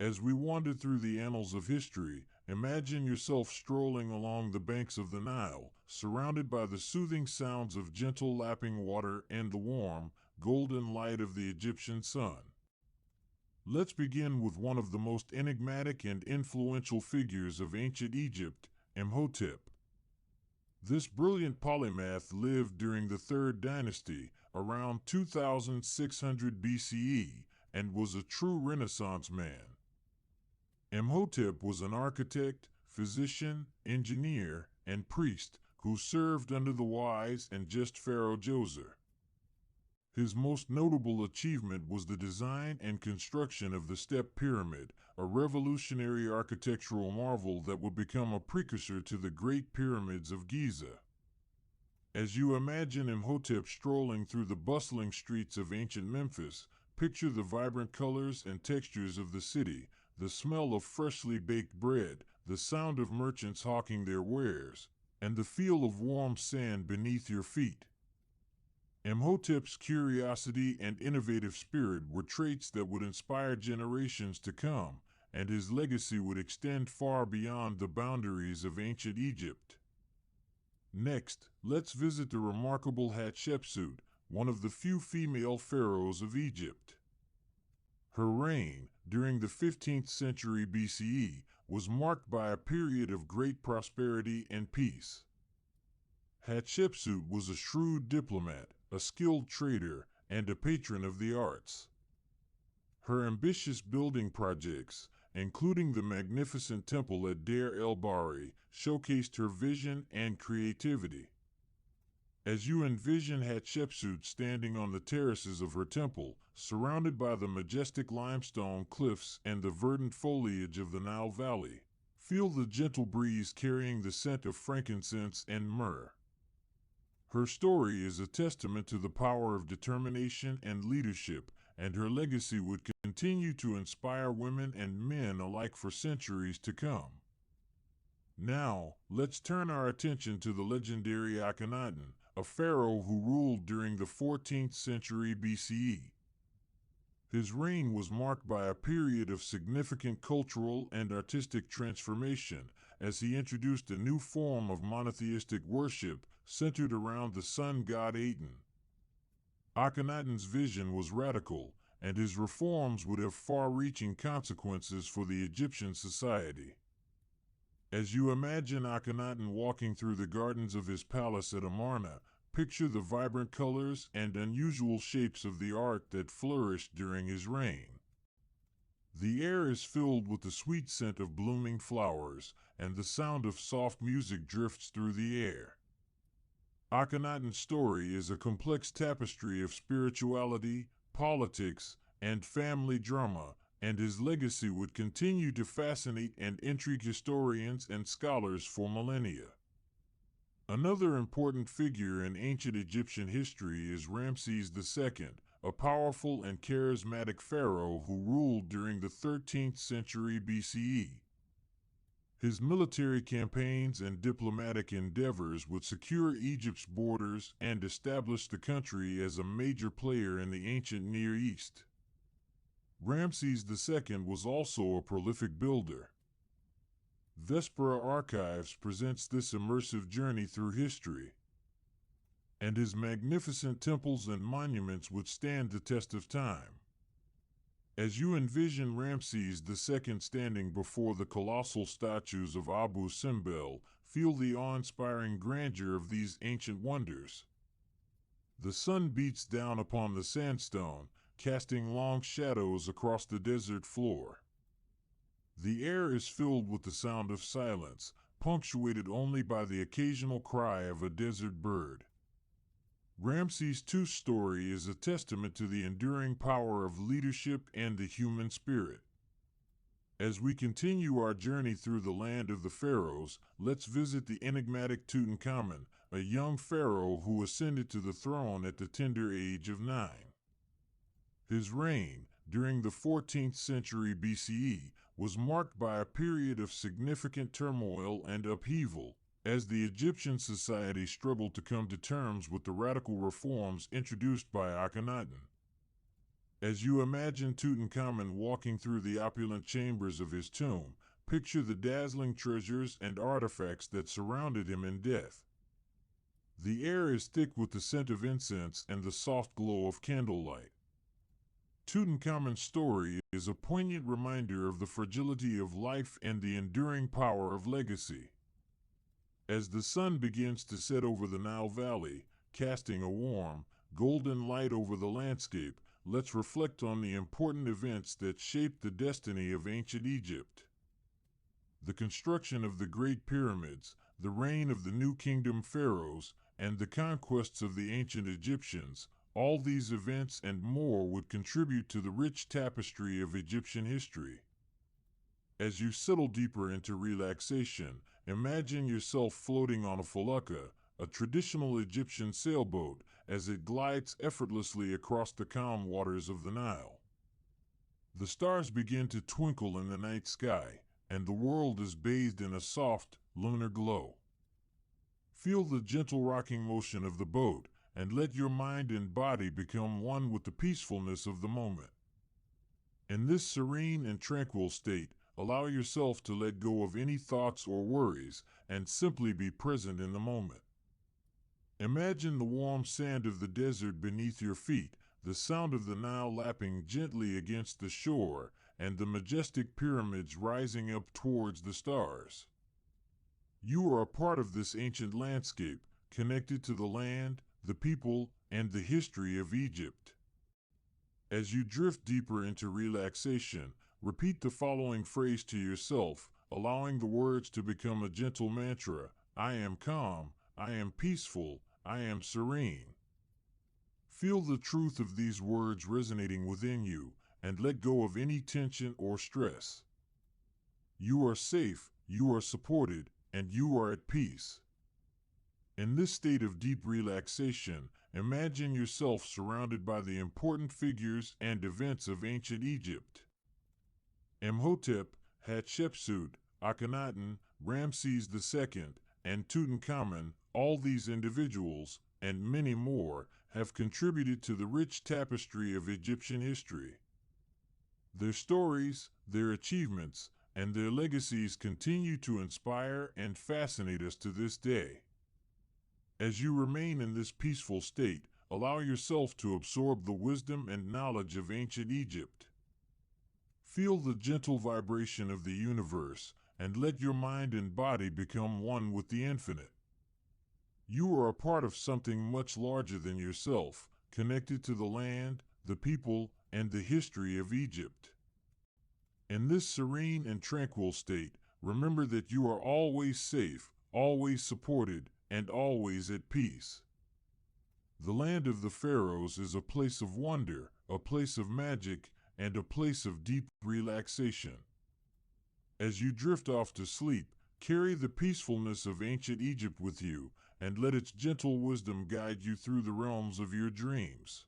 Speaker 1: As we wander through the annals of history, Imagine yourself strolling along the banks of the Nile, surrounded by the soothing sounds of gentle lapping water and the warm, golden light of the Egyptian sun. Let's begin with one of the most enigmatic and influential figures of ancient Egypt, Imhotep. This brilliant polymath lived during the Third Dynasty, around 2600 BCE, and was a true Renaissance man. Imhotep was an architect, physician, engineer, and priest who served under the wise and just Pharaoh Djoser. His most notable achievement was the design and construction of the Step Pyramid, a revolutionary architectural marvel that would become a precursor to the Great Pyramids of Giza. As you imagine Imhotep strolling through the bustling streets of ancient Memphis, picture the vibrant colors and textures of the city, the smell of freshly baked bread, the sound of merchants hawking their wares, and the feel of warm sand beneath your feet. Imhotep's curiosity and innovative spirit were traits that would inspire generations to come, and his legacy would extend far beyond the boundaries of ancient Egypt. Next, let's visit the remarkable Hatshepsut, one of the few female pharaohs of Egypt. Her reign, during the 15th century BCE, was marked by a period of great prosperity and peace. Hatshepsut was a shrewd diplomat, a skilled trader, and a patron of the arts. Her ambitious building projects, including the magnificent temple at Deir el-Bahari, showcased her vision and creativity. As you envision Hatshepsut standing on the terraces of her temple, surrounded by the majestic limestone cliffs and the verdant foliage of the Nile Valley, feel the gentle breeze carrying the scent of frankincense and myrrh. Her story is a testament to the power of determination and leadership, and her legacy would continue to inspire women and men alike for centuries to come. Now, let's turn our attention to the legendary Akhenaten, a pharaoh who ruled during the 14th century BCE. His reign was marked by a period of significant cultural and artistic transformation, as he introduced a new form of monotheistic worship centered around the sun god Aten. Akhenaten's vision was radical, and his reforms would have far-reaching consequences for the Egyptian society. As you imagine Akhenaten walking through the gardens of his palace at Amarna, picture the vibrant colors and unusual shapes of the art that flourished during his reign. The air is filled with the sweet scent of blooming flowers, and the sound of soft music drifts through the air. Akhenaten's story is a complex tapestry of spirituality, politics, and family drama, and his legacy would continue to fascinate and intrigue historians and scholars for millennia. Another important figure in ancient Egyptian history is Ramses II, a powerful and charismatic pharaoh who ruled during the 13th century BCE. His military campaigns and diplomatic endeavors would secure Egypt's borders and establish the country as a major player in the ancient Near East. Ramses II was also a prolific builder. Vespera Archives presents this immersive journey through history, and his magnificent temples and monuments would stand the test of time. As you envision Ramses II standing before the colossal statues of Abu Simbel, feel the awe-inspiring grandeur of these ancient wonders. The sun beats down upon the sandstone, casting long shadows across the desert floor. The air is filled with the sound of silence, punctuated only by the occasional cry of a desert bird. Ramses II's story is a testament to the enduring power of leadership and the human spirit. As we continue our journey through the land of the pharaohs, let's visit the enigmatic Tutankhamun, a young pharaoh who ascended to the throne at the tender age of 9. His reign, during the 14th century BCE, was marked by a period of significant turmoil and upheaval, as the Egyptian society struggled to come to terms with the radical reforms introduced by Akhenaten. As you imagine Tutankhamun walking through the opulent chambers of his tomb, picture the dazzling treasures and artifacts that surrounded him in death. The air is thick with the scent of incense and the soft glow of candlelight. Tutankhamun's story is a poignant reminder of the fragility of life and the enduring power of legacy. As the sun begins to set over the Nile Valley, casting a warm, golden light over the landscape, let's reflect on the important events that shaped the destiny of ancient Egypt. The construction of the Great Pyramids, the reign of the New Kingdom pharaohs, and the conquests of the ancient Egyptians, all these events and more would contribute to the rich tapestry of Egyptian history. As you settle deeper into relaxation, imagine yourself floating on a felucca, a traditional Egyptian sailboat, as it glides effortlessly across the calm waters of the Nile. The stars begin to twinkle in the night sky, and the world is bathed in a soft, lunar glow. Feel the gentle rocking motion of the boat, and let your mind and body become one with the peacefulness of the moment. In this serene and tranquil state, allow yourself to let go of any thoughts or worries and simply be present in the moment. Imagine the warm sand of the desert beneath your feet, the sound of the Nile lapping gently against the shore, and the majestic pyramids rising up towards the stars. You are a part of this ancient landscape, connected to the land, the people, and the history of Egypt. As you drift deeper into relaxation, repeat the following phrase to yourself, allowing the words to become a gentle mantra: I am calm, I am peaceful, I am serene. Feel the truth of these words resonating within you, and let go of any tension or stress. You are safe, you are supported, and you are at peace. In this state of deep relaxation, imagine yourself surrounded by the important figures and events of ancient Egypt. Imhotep, Hatshepsut, Akhenaten, Ramses II, and Tutankhamun, all these individuals, and many more, have contributed to the rich tapestry of Egyptian history. Their stories, their achievements, and their legacies continue to inspire and fascinate us to this day. As you remain in this peaceful state, allow yourself to absorb the wisdom and knowledge of ancient Egypt. Feel the gentle vibration of the universe, and let your mind and body become one with the infinite. You are a part of something much larger than yourself, connected to the land, the people, and the history of Egypt. In this serene and tranquil state, remember that you are always safe, always supported, and always at peace. The land of the Pharaohs is a place of wonder, a place of magic, and a place of deep relaxation. As you drift off to sleep, carry the peacefulness of ancient Egypt with you, and let its gentle wisdom guide you through the realms of your dreams.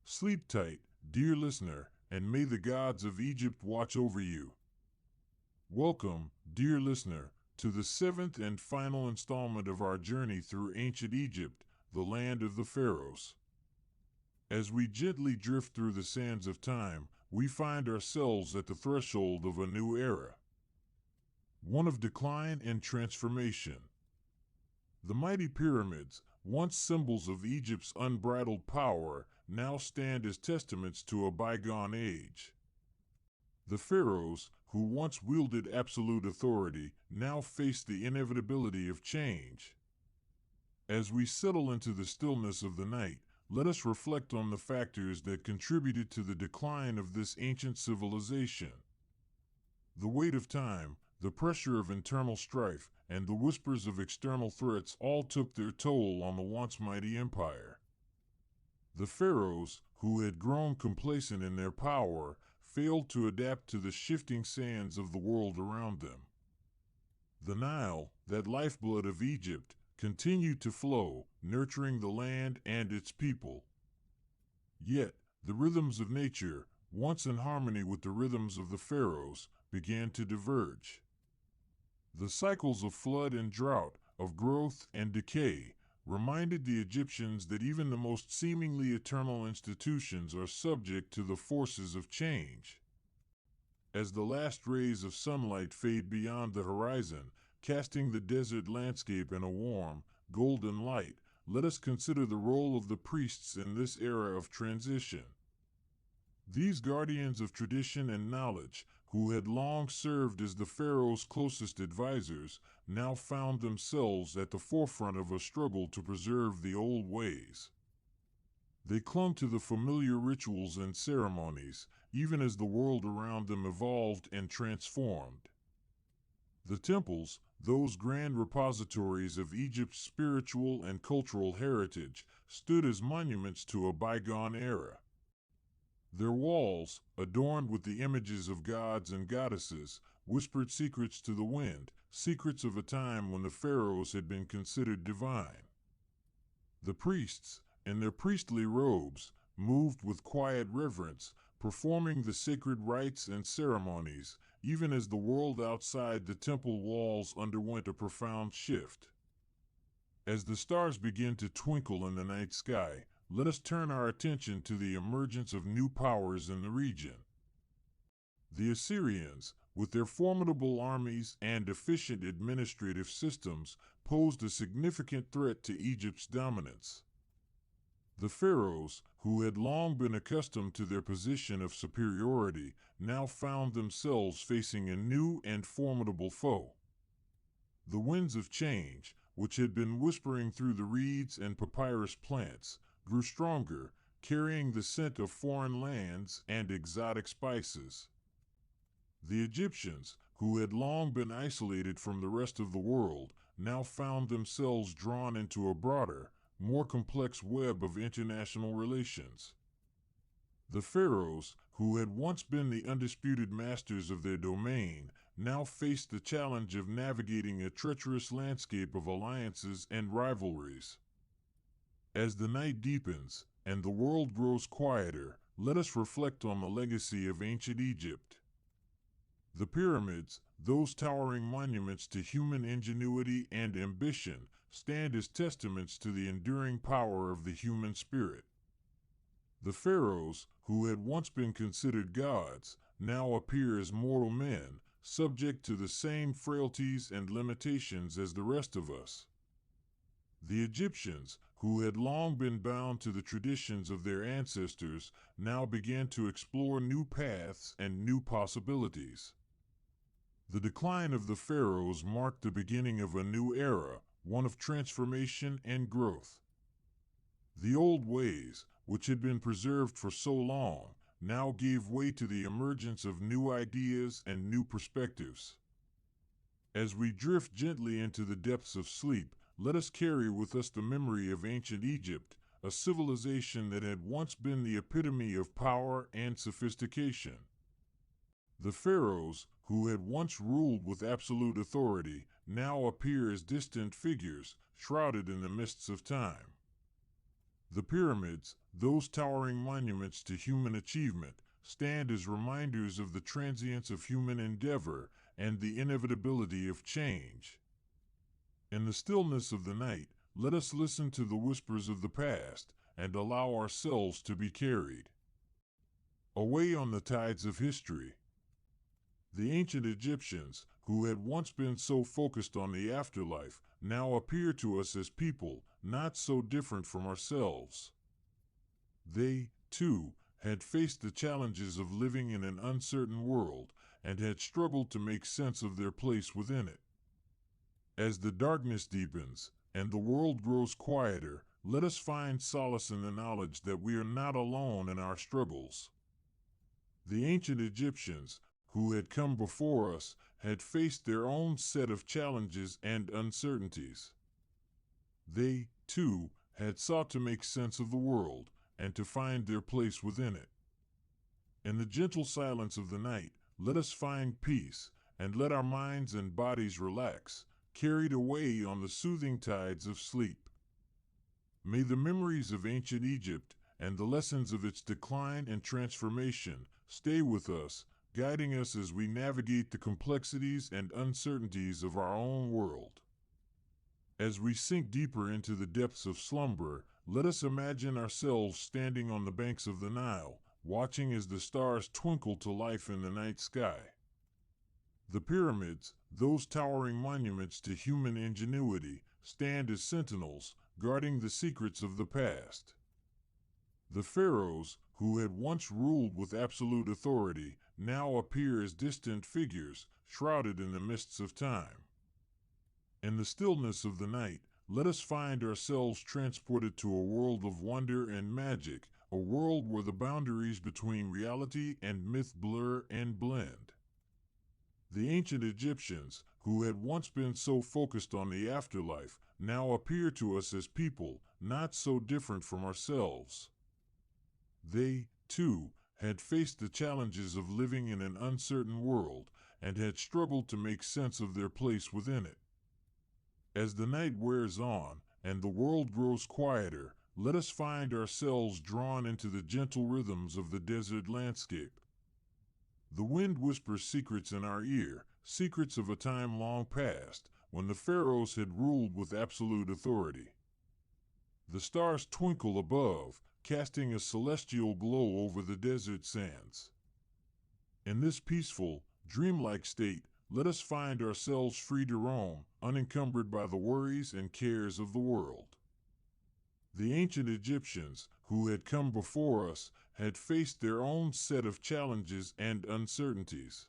Speaker 1: Sleep tight, dear listener, and may the gods of Egypt watch over you. Welcome, dear listener, to the seventh and final installment of our journey through ancient Egypt, the land of the Pharaohs. As we gently drift through the sands of time, we find ourselves at the threshold of a new era. One of decline and transformation. The mighty pyramids, once symbols of Egypt's unbridled power, now stand as testaments to a bygone age. The pharaohs, who once wielded absolute authority, now face the inevitability of change. As we settle into the stillness of the night, let us reflect on the factors that contributed to the decline of this ancient civilization. The weight of time, the pressure of internal strife, and the whispers of external threats all took their toll on the once mighty empire. The pharaohs, who had grown complacent in their power, failed to adapt to the shifting sands of the world around them. The Nile, that lifeblood of Egypt, continued to flow, nurturing the land and its people. Yet, the rhythms of nature, once in harmony with the rhythms of the pharaohs, began to diverge. The cycles of flood and drought, of growth and decay, reminded the Egyptians that even the most seemingly eternal institutions are subject to the forces of change. As the last rays of sunlight fade beyond the horizon, casting the desert landscape in a warm, golden light, let us consider the role of the priests in this era of transition. These guardians of tradition and knowledge, who had long served as the Pharaoh's closest advisors, now found themselves at the forefront of a struggle to preserve the old ways. They clung to the familiar rituals and ceremonies, even as the world around them evolved and transformed. The temples, those grand repositories of Egypt's spiritual and cultural heritage, stood as monuments to a bygone era. Their walls, adorned with the images of gods and goddesses, whispered secrets to the wind, secrets of a time when the pharaohs had been considered divine. The priests, in their priestly robes, moved with quiet reverence, performing the sacred rites and ceremonies, even as the world outside the temple walls underwent a profound shift. As the stars begin to twinkle in the night sky, let us turn our attention to the emergence of new powers in the region. The Assyrians, with their formidable armies and efficient administrative systems, posed a significant threat to Egypt's dominance. The pharaohs, who had long been accustomed to their position of superiority, now found themselves facing a new and formidable foe. The winds of change, which had been whispering through the reeds and papyrus plants, grew stronger, carrying the scent of foreign lands and exotic spices. The Egyptians, who had long been isolated from the rest of the world, now found themselves drawn into a broader, more complex web of international relations. The pharaohs, who had once been the undisputed masters of their domain, now faced the challenge of navigating a treacherous landscape of alliances and rivalries. As the night deepens and the world grows quieter, let us reflect on the legacy of ancient Egypt. The pyramids, those towering monuments to human ingenuity and ambition, stand as testaments to the enduring power of the human spirit. The pharaohs, who had once been considered gods, now appear as mortal men, subject to the same frailties and limitations as the rest of us. The Egyptians, who had long been bound to the traditions of their ancestors, now began to explore new paths and new possibilities. The decline of the pharaohs marked the beginning of a new era, one of transformation and growth. The old ways, which had been preserved for so long, now gave way to the emergence of new ideas and new perspectives. As we drift gently into the depths of sleep, let us carry with us the memory of ancient Egypt, a civilization that had once been the epitome of power and sophistication. The pharaohs, who had once ruled with absolute authority, now appear as distant figures, shrouded in the mists of time. The pyramids, those towering monuments to human achievement, stand as reminders of the transience of human endeavor and the inevitability of change. In the stillness of the night, let us listen to the whispers of the past and allow ourselves to be carried away on the tides of history. The ancient Egyptians, who had once been so focused on the afterlife, now appear to us as people not so different from ourselves. They, too, had faced the challenges of living in an uncertain world and had struggled to make sense of their place within it. As the darkness deepens and the world grows quieter, let us find solace in the knowledge that we are not alone in our struggles. The ancient Egyptians, who had come before us, had faced their own set of challenges and uncertainties. They, too, had sought to make sense of the world and to find their place within it. In the gentle silence of the night, let us find peace and let our minds and bodies relax, carried away on the soothing tides of sleep. May the memories of ancient Egypt and the lessons of its decline and transformation stay with us, guiding us as we navigate the complexities and uncertainties of our own world. As we sink deeper into the depths of slumber, let us imagine ourselves standing on the banks of the Nile, watching as the stars twinkle to life in the night sky. The pyramids, those towering monuments to human ingenuity, stand as sentinels, guarding the secrets of the past. The pharaohs, who had once ruled with absolute authority, now appear as distant figures, shrouded in the mists of time. In the stillness of the night, let us find ourselves transported to a world of wonder and magic, a world where the boundaries between reality and myth blur and blend. The ancient Egyptians, who had once been so focused on the afterlife, now appear to us as people, not so different from ourselves. They, too, had faced the challenges of living in an uncertain world, and had struggled to make sense of their place within it. As the night wears on, and the world grows quieter, let us find ourselves drawn into the gentle rhythms of the desert landscape. The wind whispers secrets in our ear, secrets of a time long past, when the pharaohs had ruled with absolute authority. The stars twinkle above, casting a celestial glow over the desert sands. In this peaceful, dreamlike state, let us find ourselves free to roam, unencumbered by the worries and cares of the world. The ancient Egyptians, who had come before us, had faced their own set of challenges and uncertainties.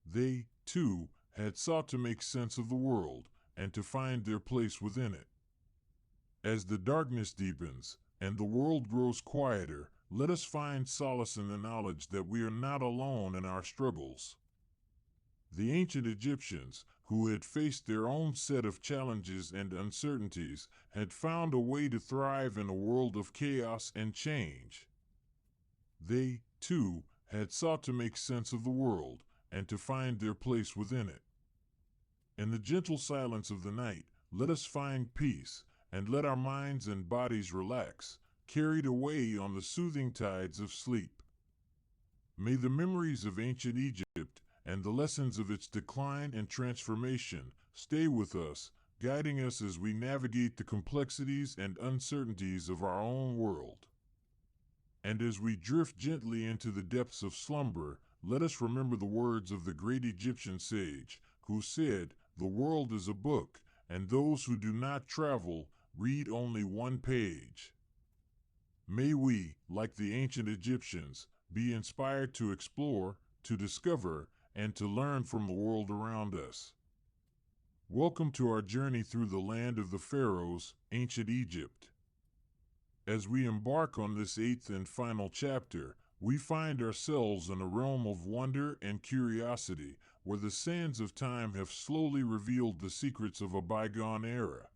Speaker 1: They, too, had sought to make sense of the world, and to find their place within it. As the darkness deepens, and the world grows quieter, let us find solace in the knowledge that we are not alone in our struggles. The ancient Egyptians, who had faced their own set of challenges and uncertainties, had found a way to thrive in a world of chaos and change. They, too, had sought to make sense of the world, and to find their place within it. In the gentle silence of the night, let us find peace, and let our minds and bodies relax, carried away on the soothing tides of sleep. May the memories of ancient Egypt, and the lessons of its decline and transformation, stay with us, guiding us as we navigate the complexities and uncertainties of our own world. And as we drift gently into the depths of slumber, let us remember the words of the great Egyptian sage, who said, "The world is a book, and those who do not travel read only one page." May we, like the ancient Egyptians, be inspired to explore, to discover, and to learn from the world around us. Welcome to our journey through the land of the Pharaohs, ancient Egypt. As we embark on this eighth and final chapter, we find ourselves in a realm of wonder and curiosity, where the sands of time have slowly revealed the secrets of a bygone era.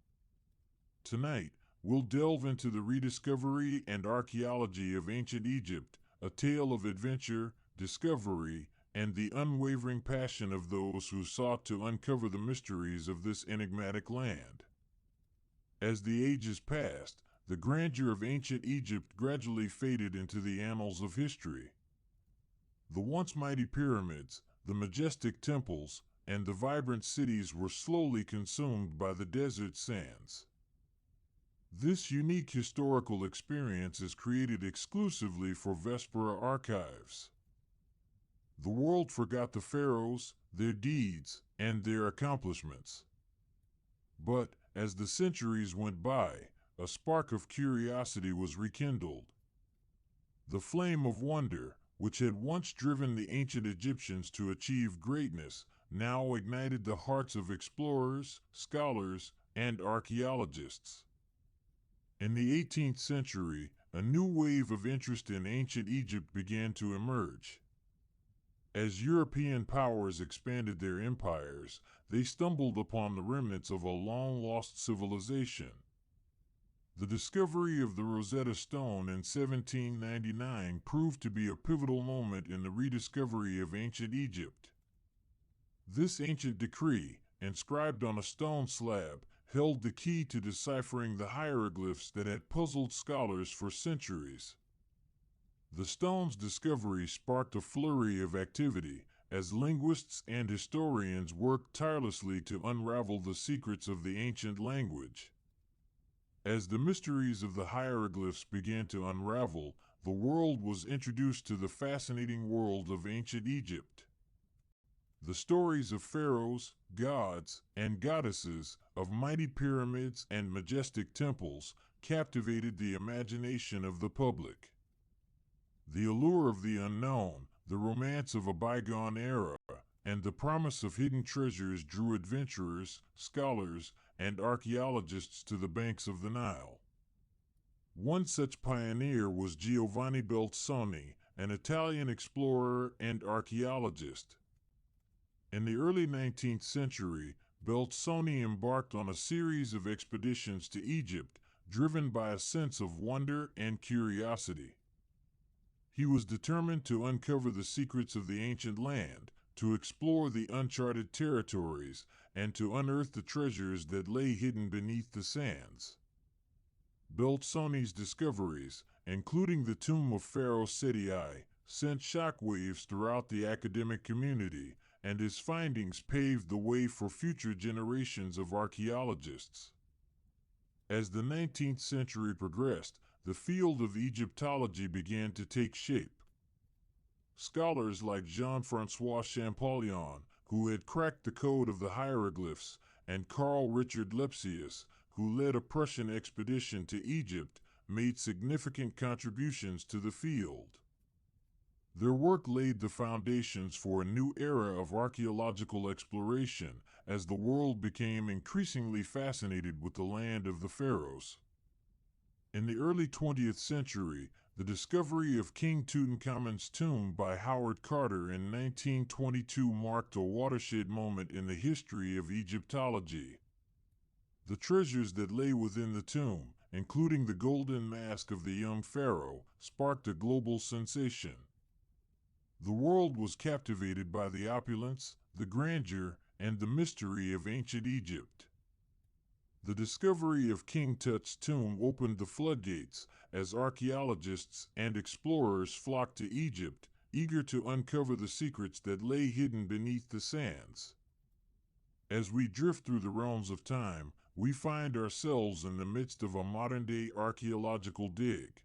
Speaker 1: Tonight, we'll delve into the rediscovery and archaeology of ancient Egypt, a tale of adventure, discovery, and the unwavering passion of those who sought to uncover the mysteries of this enigmatic land. As the ages passed, the grandeur of ancient Egypt gradually faded into the annals of history. The once mighty pyramids, the majestic temples, and the vibrant cities were slowly consumed by the desert sands. This unique historical experience is created exclusively for Vespera Archives. The world forgot the pharaohs, their deeds, and their accomplishments. But, as the centuries went by, a spark of curiosity was rekindled. The flame of wonder, which had once driven the ancient Egyptians to achieve greatness, now ignited the hearts of explorers, scholars, and archaeologists. In the 18th century, a new wave of interest in ancient Egypt began to emerge. As European powers expanded their empires, they stumbled upon the remnants of a long-lost civilization. The discovery of the Rosetta Stone in 1799 proved to be a pivotal moment in the rediscovery of ancient Egypt. This ancient decree, inscribed on a stone slab, held the key to deciphering the hieroglyphs that had puzzled scholars for centuries. The stone's discovery sparked a flurry of activity, as linguists and historians worked tirelessly to unravel the secrets of the ancient language. As the mysteries of the hieroglyphs began to unravel, the world was introduced to the fascinating world of ancient Egypt. The stories of pharaohs, gods, and goddesses, of mighty pyramids and majestic temples, captivated the imagination of the public. The allure of the unknown, the romance of a bygone era, and the promise of hidden treasures drew adventurers, scholars, and archaeologists to the banks of the Nile. One such pioneer was Giovanni Belzoni, an Italian explorer and archaeologist. In the early 19th century, Belzoni embarked on a series of expeditions to Egypt, driven by a sense of wonder and curiosity. He was determined to uncover the secrets of the ancient land, to explore the uncharted territories, and to unearth the treasures that lay hidden beneath the sands. Belzoni's discoveries, including the tomb of Pharaoh Seti I, sent shockwaves throughout the academic community, and his findings paved the way for future generations of archaeologists. As the 19th century progressed, the field of Egyptology began to take shape. Scholars like Jean-François Champollion, who had cracked the code of the hieroglyphs, and Carl Richard Lepsius, who led a Prussian expedition to Egypt, made significant contributions to the field. Their work laid the foundations for a new era of archaeological exploration as the world became increasingly fascinated with the land of the pharaohs. In the early 20th century, the discovery of King Tutankhamun's tomb by Howard Carter in 1922 marked a watershed moment in the history of Egyptology. The treasures that lay within the tomb, including the golden mask of the young pharaoh, sparked a global sensation. The world was captivated by the opulence, the grandeur, and the mystery of ancient Egypt. The discovery of King Tut's tomb opened the floodgates as archaeologists and explorers flocked to Egypt, eager to uncover the secrets that lay hidden beneath the sands. As we drift through the realms of time, we find ourselves in the midst of a modern-day archaeological dig.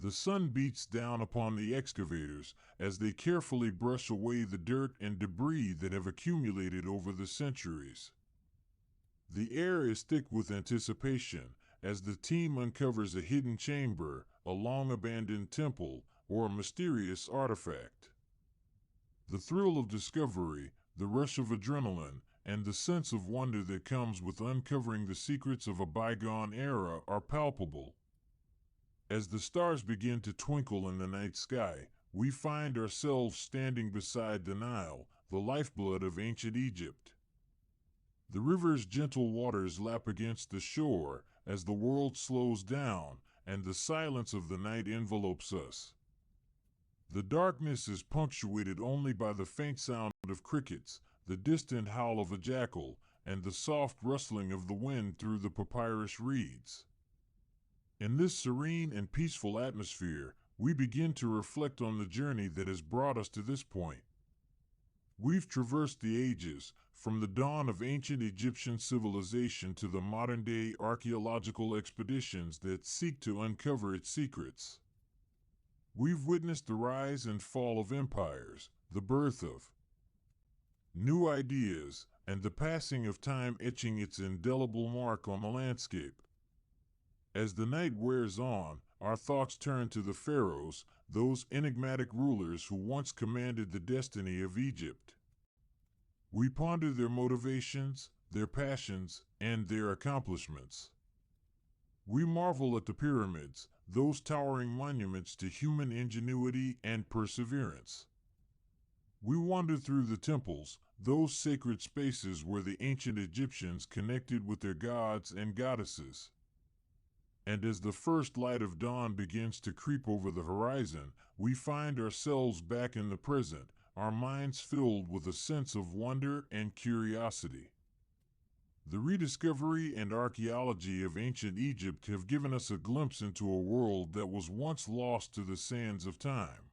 Speaker 1: The sun beats down upon the excavators as they carefully brush away the dirt and debris that have accumulated over the centuries. The air is thick with anticipation as the team uncovers a hidden chamber, a long-abandoned temple, or a mysterious artifact. The thrill of discovery, the rush of adrenaline, and the sense of wonder that comes with uncovering the secrets of a bygone era are palpable. As the stars begin to twinkle in the night sky, we find ourselves standing beside the Nile, the lifeblood of ancient Egypt. The river's gentle waters lap against the shore as the world slows down and the silence of the night envelopes us. The darkness is punctuated only by the faint sound of crickets, the distant howl of a jackal, and the soft rustling of the wind through the papyrus reeds. In this serene and peaceful atmosphere, we begin to reflect on the journey that has brought us to this point. We've traversed the ages, from the dawn of ancient Egyptian civilization to the modern-day archaeological expeditions that seek to uncover its secrets. We've witnessed the rise and fall of empires, the birth of new ideas, and the passing of time etching its indelible mark on the landscape. As the night wears on, our thoughts turn to the pharaohs, those enigmatic rulers who once commanded the destiny of Egypt. We ponder their motivations, their passions, and their accomplishments. We marvel at the pyramids, those towering monuments to human ingenuity and perseverance. We wander through the temples, those sacred spaces where the ancient Egyptians connected with their gods and goddesses. And as the first light of dawn begins to creep over the horizon, we find ourselves back in the present, our minds filled with a sense of wonder and curiosity. The rediscovery and archaeology of ancient Egypt have given us a glimpse into a world that was once lost to the sands of time.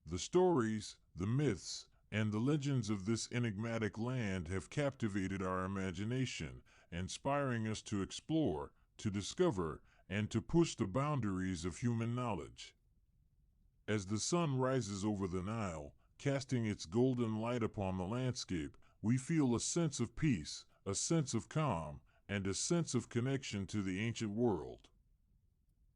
Speaker 1: The stories, the myths, and the legends of this enigmatic land have captivated our imagination, inspiring us to explore, to discover, and to push the boundaries of human knowledge. As the sun rises over the Nile, casting its golden light upon the landscape, we feel a sense of peace, a sense of calm, and a sense of connection to the ancient world.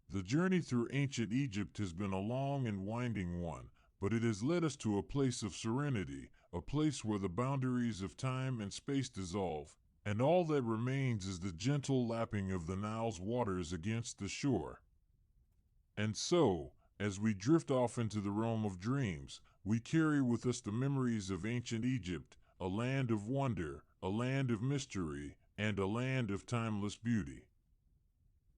Speaker 1: The journey through ancient Egypt has been a long and winding one, but it has led us to a place of serenity, a place where the boundaries of time and space dissolve, and all that remains is the gentle lapping of the Nile's waters against the shore. And so, as we drift off into the realm of dreams, we carry with us the memories of ancient Egypt, a land of wonder, a land of mystery, and a land of timeless beauty.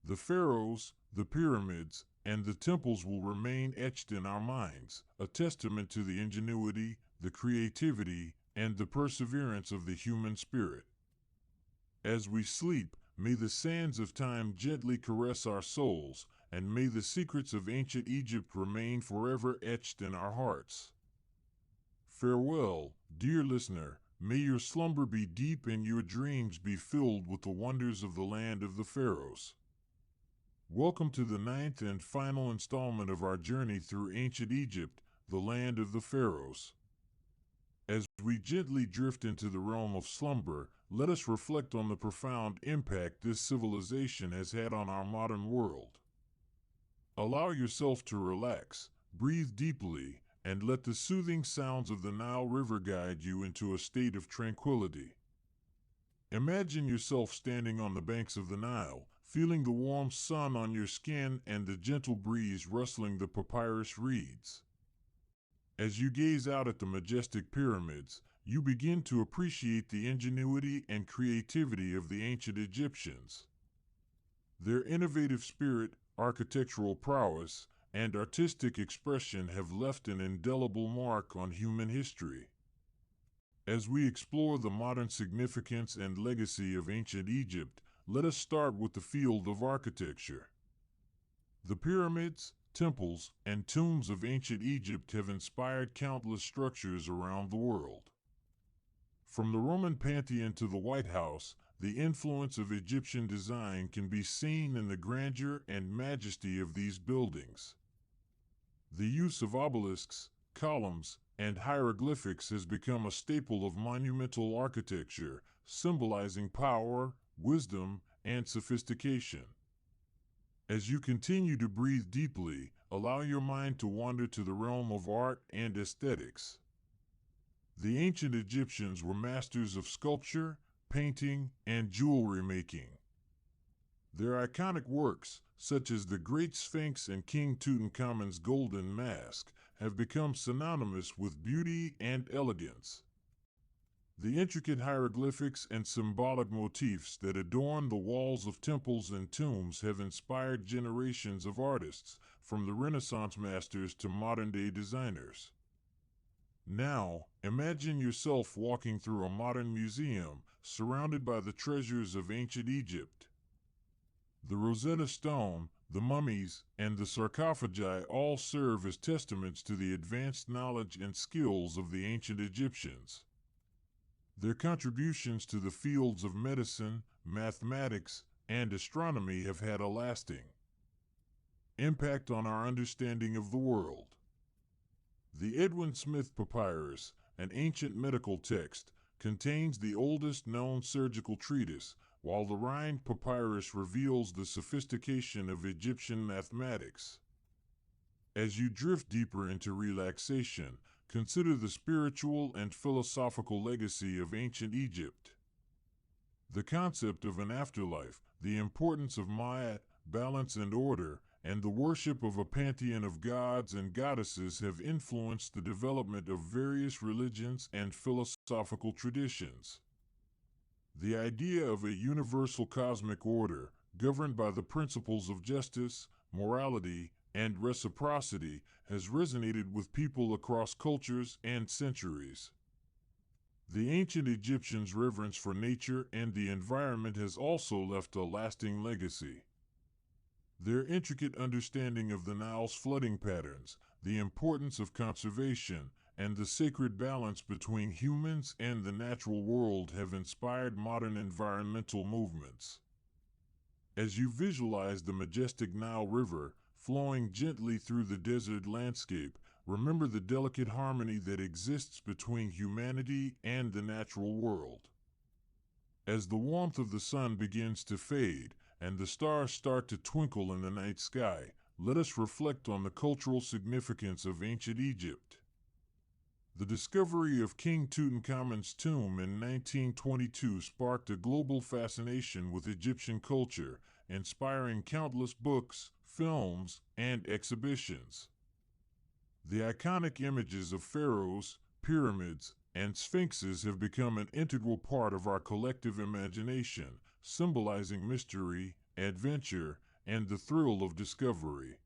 Speaker 1: The pharaohs, the pyramids, and the temples will remain etched in our minds, a testament to the ingenuity, the creativity, and the perseverance of the human spirit. As we sleep, may the sands of time gently caress our souls, and may the secrets of ancient Egypt remain forever etched in our hearts. Farewell, dear listener. May your slumber be deep and your dreams be filled with the wonders of the land of the Pharaohs. Welcome to the 9th and final installment of our journey through ancient Egypt, the land of the Pharaohs. As we gently drift into the realm of slumber, let us reflect on the profound impact this civilization has had on our modern world. Allow yourself to relax, breathe deeply, and let the soothing sounds of the Nile River guide you into a state of tranquility. Imagine yourself standing on the banks of the Nile, feeling the warm sun on your skin and the gentle breeze rustling the papyrus reeds. As you gaze out at the majestic pyramids, you begin to appreciate the ingenuity and creativity of the ancient Egyptians. Their innovative spirit, architectural prowess, and artistic expression have left an indelible mark on human history. As we explore the modern significance and legacy of ancient Egypt, let us start with the field of architecture. The pyramids, temples, and tombs of ancient Egypt have inspired countless structures around the world. From the Roman Pantheon to the White House, the influence of Egyptian design can be seen in the grandeur and majesty of these buildings. The use of obelisks, columns, and hieroglyphics has become a staple of monumental architecture, symbolizing power, wisdom, and sophistication. As you continue to breathe deeply, allow your mind to wander to the realm of art and aesthetics. The ancient Egyptians were masters of sculpture, painting, and jewelry making. Their iconic works, such as the Great Sphinx and King Tutankhamun's Golden Mask, have become synonymous with beauty and elegance. The intricate hieroglyphics and symbolic motifs that adorn the walls of temples and tombs have inspired generations of artists, from the Renaissance masters to modern-day designers. Now, imagine yourself walking through a modern museum, surrounded by the treasures of ancient Egypt. The Rosetta Stone, the mummies, and the sarcophagi all serve as testaments to the advanced knowledge and skills of the ancient Egyptians. Their contributions to the fields of medicine, mathematics, and astronomy have had a lasting impact on our understanding of the world. The Edwin Smith Papyrus, an ancient medical text, contains the oldest known surgical treatise, while the Rhind Papyrus reveals the sophistication of Egyptian mathematics. As you drift deeper into relaxation, consider the spiritual and philosophical legacy of ancient Egypt. The concept of an afterlife, the importance of Ma'at, balance and order, and the worship of a pantheon of gods and goddesses have influenced the development of various religions and philosophical traditions. The idea of a universal cosmic order, governed by the principles of justice, morality, and reciprocity, has resonated with people across cultures and centuries. The ancient Egyptians' reverence for nature and the environment has also left a lasting legacy. Their intricate understanding of the Nile's flooding patterns, the importance of conservation, and the sacred balance between humans and the natural world have inspired modern environmental movements. As you visualize the majestic Nile River flowing gently through the desert landscape, remember the delicate harmony that exists between humanity and the natural world. As the warmth of the sun begins to fade and the stars start to twinkle in the night sky, let us reflect on the cultural significance of ancient Egypt. The discovery of King Tutankhamun's tomb in 1922 sparked a global fascination with Egyptian culture, inspiring countless books, films, and exhibitions. The iconic images of pharaohs, pyramids, and sphinxes have become an integral part of our collective imagination, symbolizing mystery, adventure, and the thrill of discovery.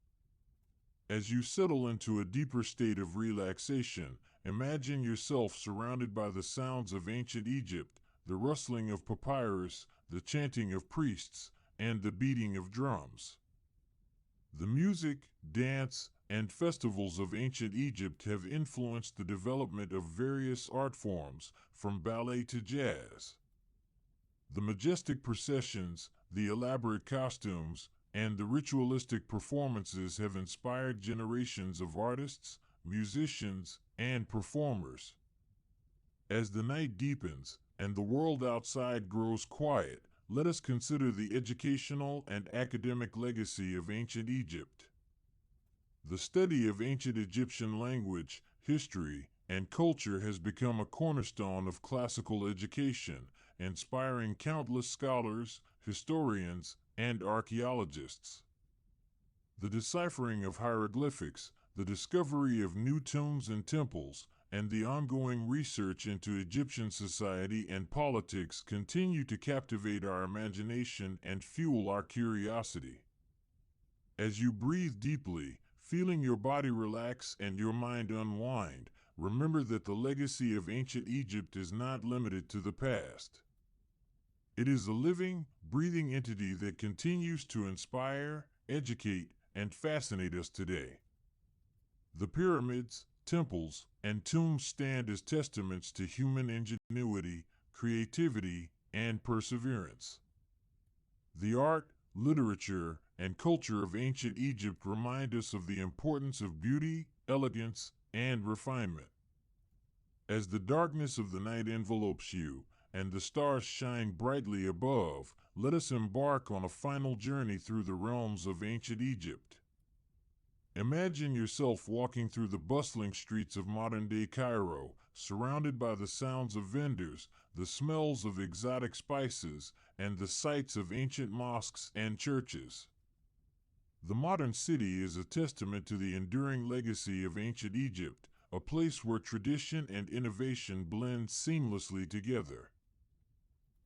Speaker 1: As you settle into a deeper state of relaxation, imagine yourself surrounded by the sounds of ancient Egypt, the rustling of papyrus, the chanting of priests, and the beating of drums. The music, dance, and festivals of ancient Egypt have influenced the development of various art forms, from ballet to jazz. The majestic processions, the elaborate costumes, and the ritualistic performances have inspired generations of artists, musicians, and performers. As the night deepens and the world outside grows quiet, let us consider the educational and academic legacy of ancient Egypt. The study of ancient Egyptian language, history, and culture has become a cornerstone of classical education, inspiring countless scholars, historians, and archaeologists. The deciphering of hieroglyphics, the discovery of new tombs and temples, and the ongoing research into Egyptian society and politics continue to captivate our imagination and fuel our curiosity. As you breathe deeply, feeling your body relax and your mind unwind, remember that the legacy of ancient Egypt is not limited to the past. It is a living, breathing entity that continues to inspire, educate, and fascinate us today. The pyramids, temples, and tombs stand as testaments to human ingenuity, creativity, and perseverance. The art, literature, and culture of ancient Egypt remind us of the importance of beauty, elegance, and refinement. As the darkness of the night envelopes you, and the stars shine brightly above, let us embark on a final journey through the realms of ancient Egypt. Imagine yourself walking through the bustling streets of modern-day Cairo, surrounded by the sounds of vendors, the smells of exotic spices, and the sights of ancient mosques and churches. The modern city is a testament to the enduring legacy of ancient Egypt, a place where tradition and innovation blend seamlessly together.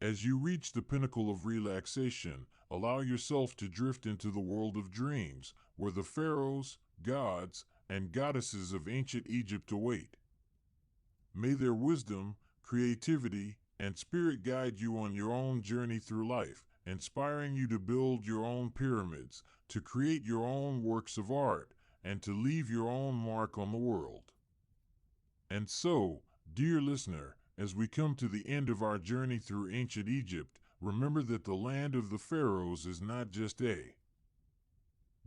Speaker 1: As you reach the pinnacle of relaxation, allow yourself to drift into the world of dreams, where the pharaohs, gods, and goddesses of ancient Egypt await. May their wisdom, creativity, and spirit guide you on your own journey through life, inspiring you to build your own pyramids, to create your own works of art, and to leave your own mark on the world. And so, dear listener, as we come to the end of our journey through ancient Egypt, remember that the land of the pharaohs is not just a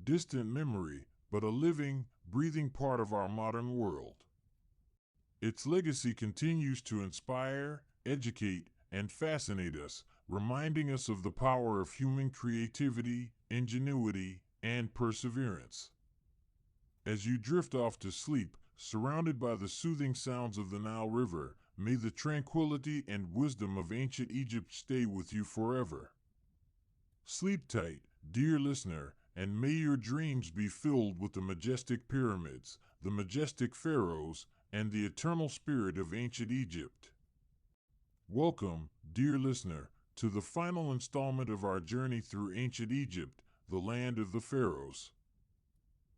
Speaker 1: distant memory, but a living, breathing part of our modern world. Its legacy continues to inspire, educate, and fascinate us, reminding us of the power of human creativity, ingenuity, and perseverance. As you drift off to sleep, surrounded by the soothing sounds of the Nile River, may the tranquility and wisdom of ancient Egypt stay with you forever. Sleep tight, dear listener, and may your dreams be filled with the majestic pyramids, the majestic pharaohs, and the eternal spirit of ancient Egypt. Welcome, dear listener, to the final installment of our journey through ancient Egypt, the land of the pharaohs.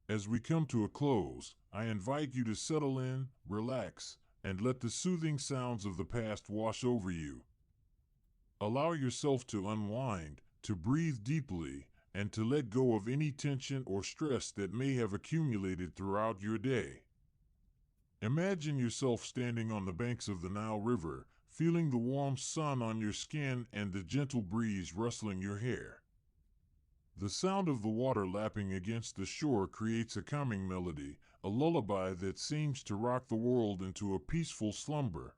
Speaker 1: As we come to a close, I invite you to settle in, relax, and let the soothing sounds of the past wash over you. Allow yourself to unwind, to breathe deeply, and to let go of any tension or stress that may have accumulated throughout your day. Imagine yourself standing on the banks of the Nile River, feeling the warm sun on your skin and the gentle breeze rustling your hair. The sound of the water lapping against the shore creates a calming melody, a lullaby that seems to rock the world into a peaceful slumber.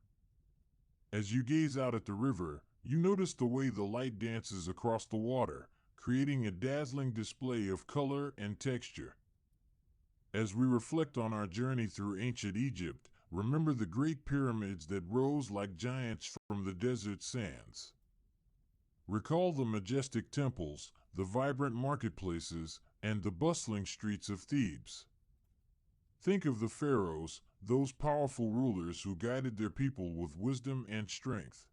Speaker 1: As you gaze out at the river, you notice the way the light dances across the water, creating a dazzling display of color and texture. As we reflect on our journey through ancient Egypt, remember the great pyramids that rose like giants from the desert sands. Recall the majestic temples, the vibrant marketplaces, and the bustling streets of Thebes. Think of the pharaohs, those powerful rulers who guided their people with wisdom and strength.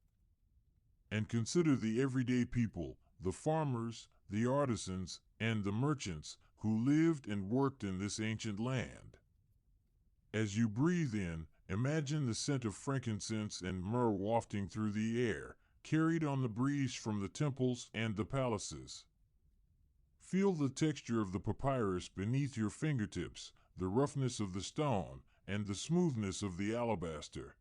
Speaker 1: And consider the everyday people, the farmers, the artisans, and the merchants who lived and worked in this ancient land. As you breathe in, imagine the scent of frankincense and myrrh wafting through the air, carried on the breeze from the temples and the palaces. Feel the texture of the papyrus beneath your fingertips, the roughness of the stone, and the smoothness of the alabaster.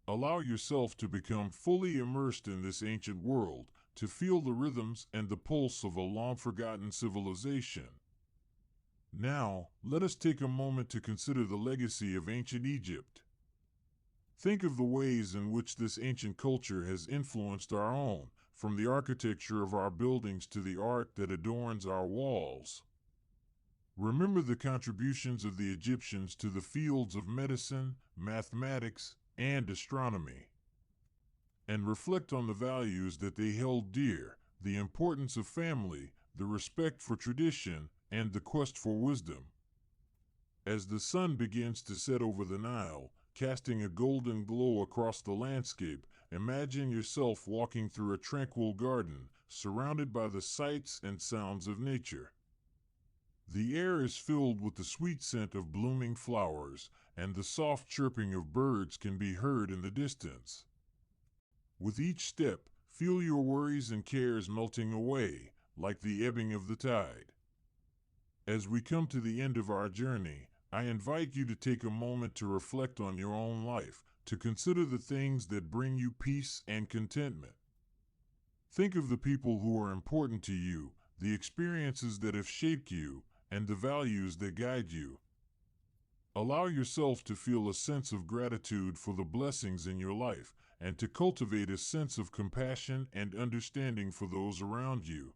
Speaker 1: Allow yourself to become fully immersed in this ancient world, to feel the rhythms and the pulse of a long-forgotten civilization. Now, let us take a moment to consider the legacy of ancient Egypt. Think of the ways in which this ancient culture has influenced our own, from the architecture of our buildings to the art that adorns our walls. Remember the contributions of the Egyptians to the fields of medicine, mathematics, and astronomy. And reflect on the values that they held dear, the importance of family, the respect for tradition, and the quest for wisdom. As the sun begins to set over the Nile, casting a golden glow across the landscape, imagine yourself walking through a tranquil garden, surrounded by the sights and sounds of nature. The air is filled with the sweet scent of blooming flowers, and the soft chirping of birds can be heard in the distance. With each step, feel your worries and cares melting away, like the ebbing of the tide. As we come to the end of our journey, I invite you to take a moment to reflect on your own life, to consider the things that bring you peace and contentment. Think of the people who are important to you, the experiences that have shaped you, and the values that guide you. Allow yourself to feel a sense of gratitude for the blessings in your life, and to cultivate a sense of compassion and understanding for those around you.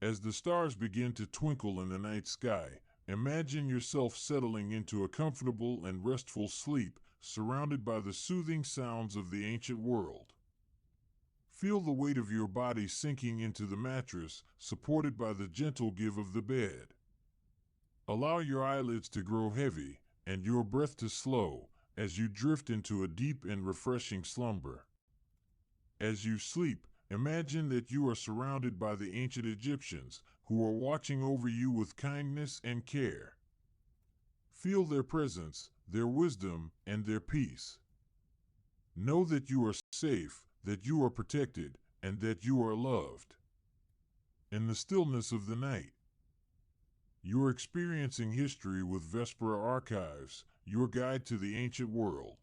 Speaker 1: As the stars begin to twinkle in the night sky, imagine yourself settling into a comfortable and restful sleep, surrounded by the soothing sounds of the ancient world. Feel the weight of your body sinking into the mattress, supported by the gentle give of the bed. Allow your eyelids to grow heavy, and your breath to slow, as you drift into a deep and refreshing slumber. As you sleep, imagine that you are surrounded by the ancient Egyptians, who are watching over you with kindness and care. Feel their presence, their wisdom, and their peace. Know that you are safe, that you are protected, and that you are loved. In the stillness of the night, you are experiencing history with Vespera Archives, your guide to the ancient world.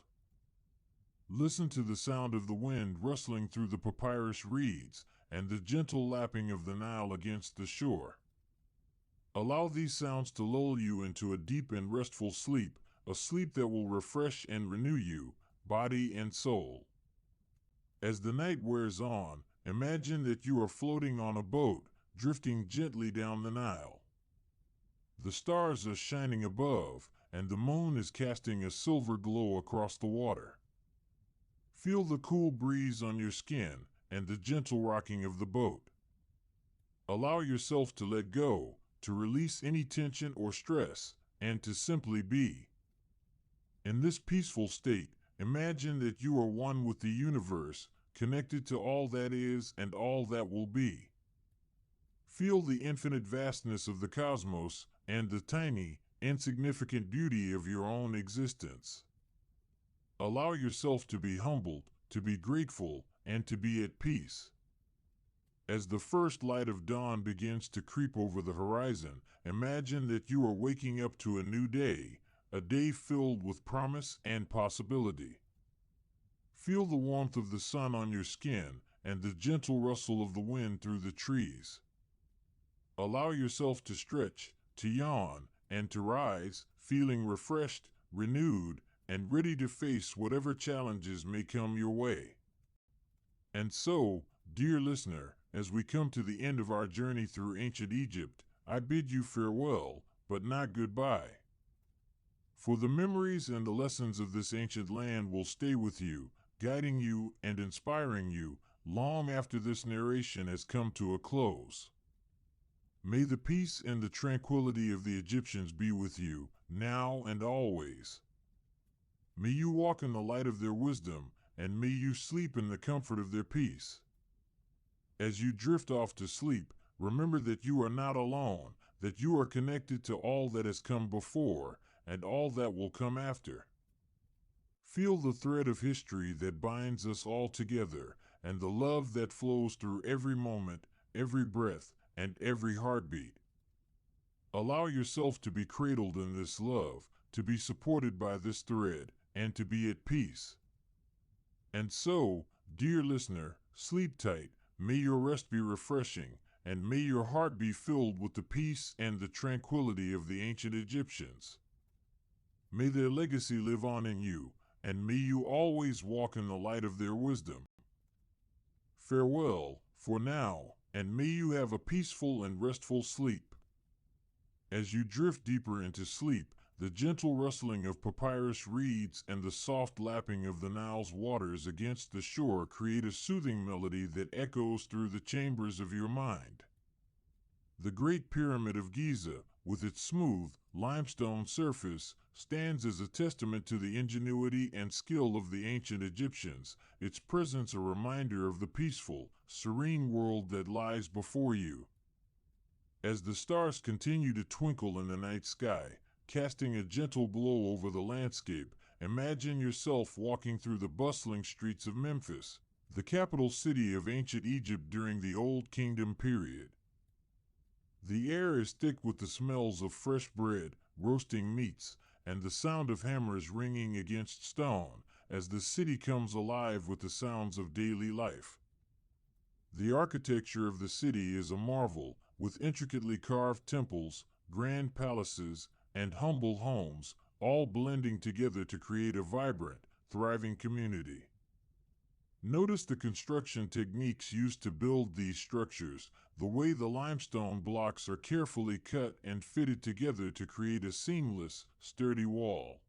Speaker 1: Listen to the sound of the wind rustling through the papyrus reeds, and the gentle lapping of the Nile against the shore. Allow these sounds to lull you into a deep and restful sleep, a sleep that will refresh and renew you, body and soul. As the night wears on, imagine that you are floating on a boat, drifting gently down the Nile. The stars are shining above, and the moon is casting a silver glow across the water. Feel the cool breeze on your skin and the gentle rocking of the boat. Allow yourself to let go, to release any tension or stress, and to simply be. In this peaceful state, imagine that you are one with the universe, connected to all that is and all that will be. Feel the infinite vastness of the cosmos and the tiny, insignificant beauty of your own existence. Allow yourself to be humbled, to be grateful, and to be at peace. As the first light of dawn begins to creep over the horizon, imagine that you are waking up to a new day, a day filled with promise and possibility. Feel the warmth of the sun on your skin and the gentle rustle of the wind through the trees. Allow yourself to stretch, to yawn, and to rise, feeling refreshed, renewed, and ready to face whatever challenges may come your way. And so, dear listener, as we come to the end of our journey through ancient Egypt, I bid you farewell, but not goodbye. For the memories and the lessons of this ancient land will stay with you, guiding you and inspiring you long after this narration has come to a close. May the peace and the tranquility of the Egyptians be with you, now and always. May you walk in the light of their wisdom, and may you sleep in the comfort of their peace. As you drift off to sleep, remember that you are not alone, that you are connected to all that has come before, and all that will come after. Feel the thread of history that binds us all together, and the love that flows through every moment, every breath, and every heartbeat. Allow yourself to be cradled in this love, to be supported by this thread, and to be at peace. And so, dear listener, sleep tight, may your rest be refreshing, and may your heart be filled with the peace and the tranquility of the ancient Egyptians. May their legacy live on in you, and may you always walk in the light of their wisdom. Farewell, for now, and may you have a peaceful and restful sleep. As you drift deeper into sleep, the gentle rustling of papyrus reeds and the soft lapping of the Nile's waters against the shore create a soothing melody that echoes through the chambers of your mind. The Great Pyramid of Giza, with its smooth, limestone surface, stands as a testament to the ingenuity and skill of the ancient Egyptians, its presence a reminder of the peaceful, serene world that lies before you. As the stars continue to twinkle in the night sky, casting a gentle glow over the landscape, imagine yourself walking through the bustling streets of Memphis, the capital city of ancient Egypt during the Old Kingdom period. The air is thick with the smells of fresh bread, roasting meats, and the sound of hammers ringing against stone, as the city comes alive with the sounds of daily life. The architecture of the city is a marvel, with intricately carved temples, grand palaces, and humble homes, all blending together to create a vibrant, thriving community. Notice the construction techniques used to build these structures, the way the limestone blocks are carefully cut and fitted together to create a seamless, sturdy wall.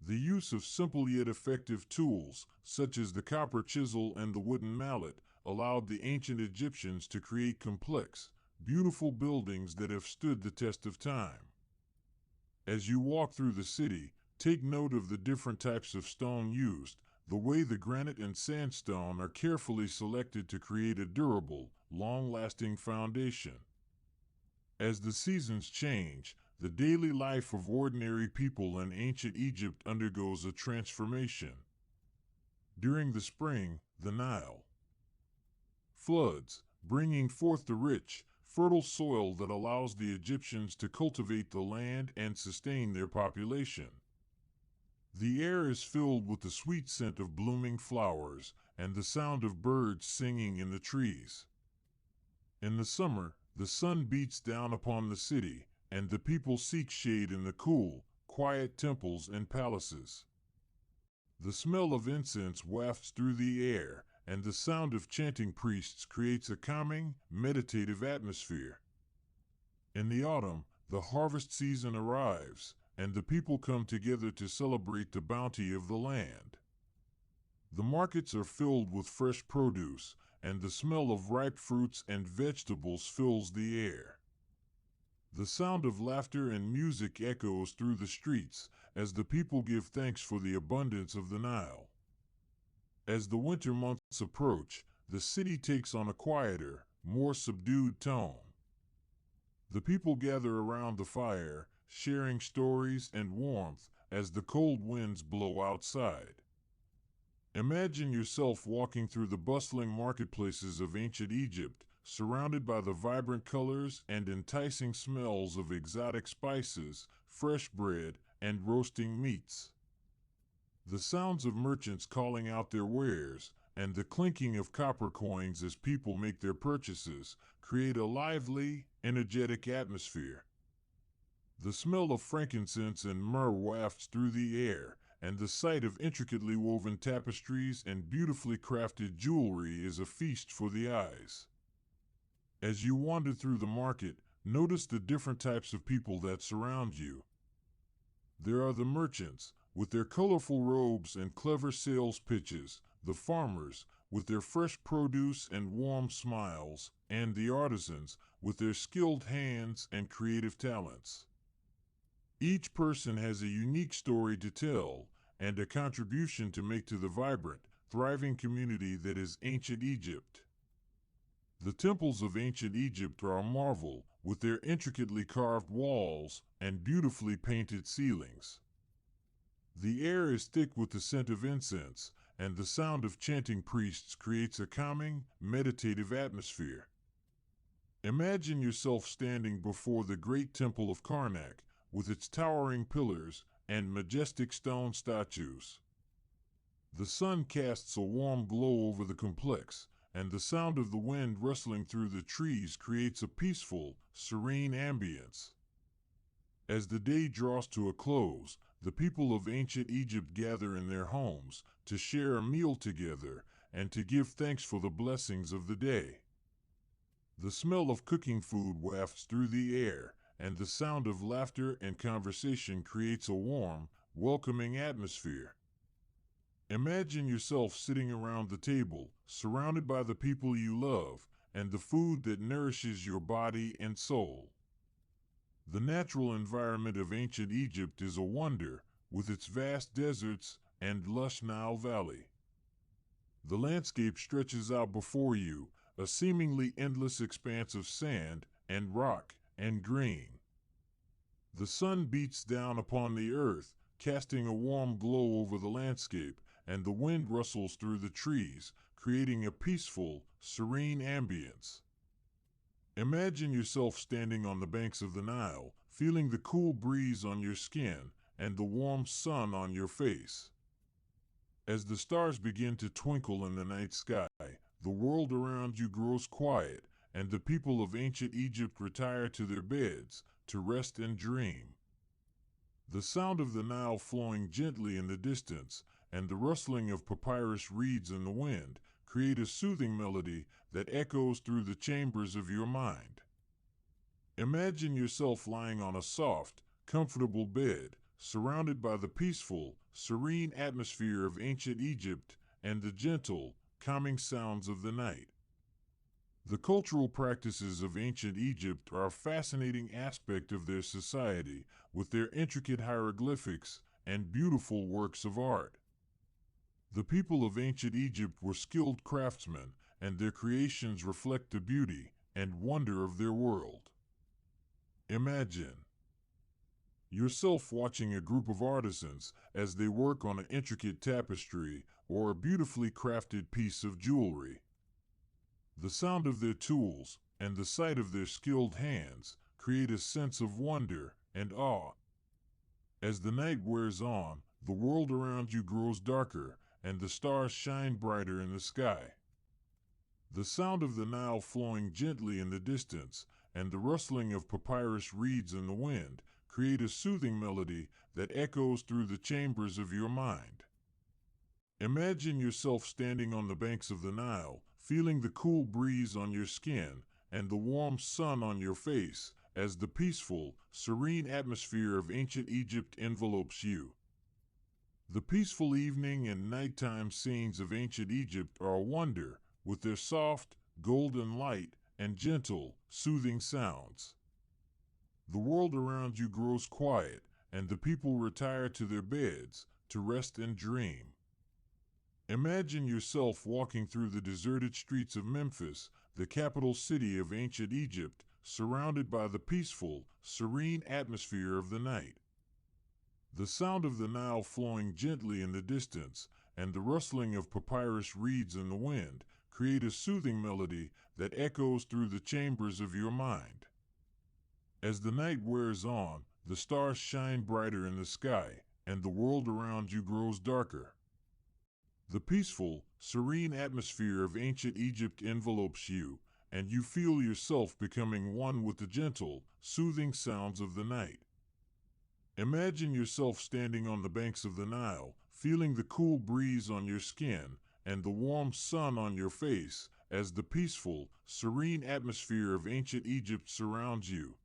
Speaker 1: The use of simple yet effective tools, such as the copper chisel and the wooden mallet, allowed the ancient Egyptians to create complex, beautiful buildings that have stood the test of time. As you walk through the city, take note of the different types of stone used, the way the granite and sandstone are carefully selected to create a durable, long-lasting foundation. As the seasons change, the daily life of ordinary people in ancient Egypt undergoes a transformation. During the spring, the Nile floods, bringing forth the rich, fertile soil that allows the Egyptians to cultivate the land and sustain their population. The air is filled with the sweet scent of blooming flowers and the sound of birds singing in the trees. In the summer, the sun beats down upon the city, and the people seek shade in the cool, quiet temples and palaces. The smell of incense wafts through the air, and the sound of chanting priests creates a calming, meditative atmosphere. In the autumn, the harvest season arrives, and the people come together to celebrate the bounty of the land. The markets are filled with fresh produce, and the smell of ripe fruits and vegetables fills the air. The sound of laughter and music echoes through the streets as the people give thanks for the abundance of the Nile. As the winter months approach, the city takes on a quieter, more subdued tone. The people gather around the fire, sharing stories and warmth as the cold winds blow outside. Imagine yourself walking through the bustling marketplaces of ancient Egypt, surrounded by the vibrant colors and enticing smells of exotic spices, fresh bread, and roasting meats. The sounds of merchants calling out their wares, and the clinking of copper coins as people make their purchases create a lively, energetic atmosphere. The smell of frankincense and myrrh wafts through the air, and the sight of intricately woven tapestries and beautifully crafted jewelry is a feast for the eyes. As you wander through the market, notice the different types of people that surround you. There are the merchants, with their colorful robes and clever sales pitches, the farmers, with their fresh produce and warm smiles, and the artisans, with their skilled hands and creative talents. Each person has a unique story to tell and a contribution to make to the vibrant, thriving community that is ancient Egypt. The temples of ancient Egypt are a marvel, with their intricately carved walls and beautifully painted ceilings. The air is thick with the scent of incense, and the sound of chanting priests creates a calming, meditative atmosphere. Imagine yourself standing before the great temple of Karnak, with its towering pillars and majestic stone statues. The sun casts a warm glow over the complex, and the sound of the wind rustling through the trees creates a peaceful, serene ambience. As the day draws to a close, the people of ancient Egypt gather in their homes to share a meal together and to give thanks for the blessings of the day. The smell of cooking food wafts through the air, and the sound of laughter and conversation creates a warm, welcoming atmosphere. Imagine yourself sitting around the table, surrounded by the people you love, and the food that nourishes your body and soul. The natural environment of ancient Egypt is a wonder, with its vast deserts and lush Nile Valley. The landscape stretches out before you, a seemingly endless expanse of sand and rock and green. The sun beats down upon the earth, casting a warm glow over the landscape, and the wind rustles through the trees, creating a peaceful, serene ambience. Imagine yourself standing on the banks of the Nile, feeling the cool breeze on your skin and the warm sun on your face. As the stars begin to twinkle in the night sky, the world around you grows quiet, and the people of ancient Egypt retire to their beds to rest and dream. The sound of the Nile flowing gently in the distance and the rustling of papyrus reeds in the wind create a soothing melody that echoes through the chambers of your mind. Imagine yourself lying on a soft, comfortable bed, surrounded by the peaceful, serene atmosphere of ancient Egypt and the gentle, calming sounds of the night. The cultural practices of ancient Egypt are a fascinating aspect of their society, with their intricate hieroglyphics and beautiful works of art. The people of ancient Egypt were skilled craftsmen, and their creations reflect the beauty and wonder of their world. Imagine yourself watching a group of artisans as they work on an intricate tapestry or a beautifully crafted piece of jewelry. The sound of their tools and the sight of their skilled hands create a sense of wonder and awe. As the night wears on, the world around you grows darker, and the stars shine brighter in the sky. The sound of the Nile flowing gently in the distance and the rustling of papyrus reeds in the wind create a soothing melody that echoes through the chambers of your mind. Imagine yourself standing on the banks of the Nile, feeling the cool breeze on your skin and the warm sun on your face as the peaceful, serene atmosphere of ancient Egypt envelopes you. The peaceful evening and nighttime scenes of ancient Egypt are a wonder, with their soft, golden light and gentle, soothing sounds. The world around you grows quiet, and the people retire to their beds to rest and dream. Imagine yourself walking through the deserted streets of Memphis, the capital city of ancient Egypt, surrounded by the peaceful, serene atmosphere of the night. The sound of the Nile flowing gently in the distance and the rustling of papyrus reeds in the wind create a soothing melody that echoes through the chambers of your mind. As the night wears on, the stars shine brighter in the sky, and the world around you grows darker. The peaceful, serene atmosphere of ancient Egypt envelopes you, and you feel yourself becoming one with the gentle, soothing sounds of the night. Imagine yourself standing on the banks of the Nile, feeling the cool breeze on your skin and the warm sun on your face as the peaceful, serene atmosphere of ancient Egypt surrounds you.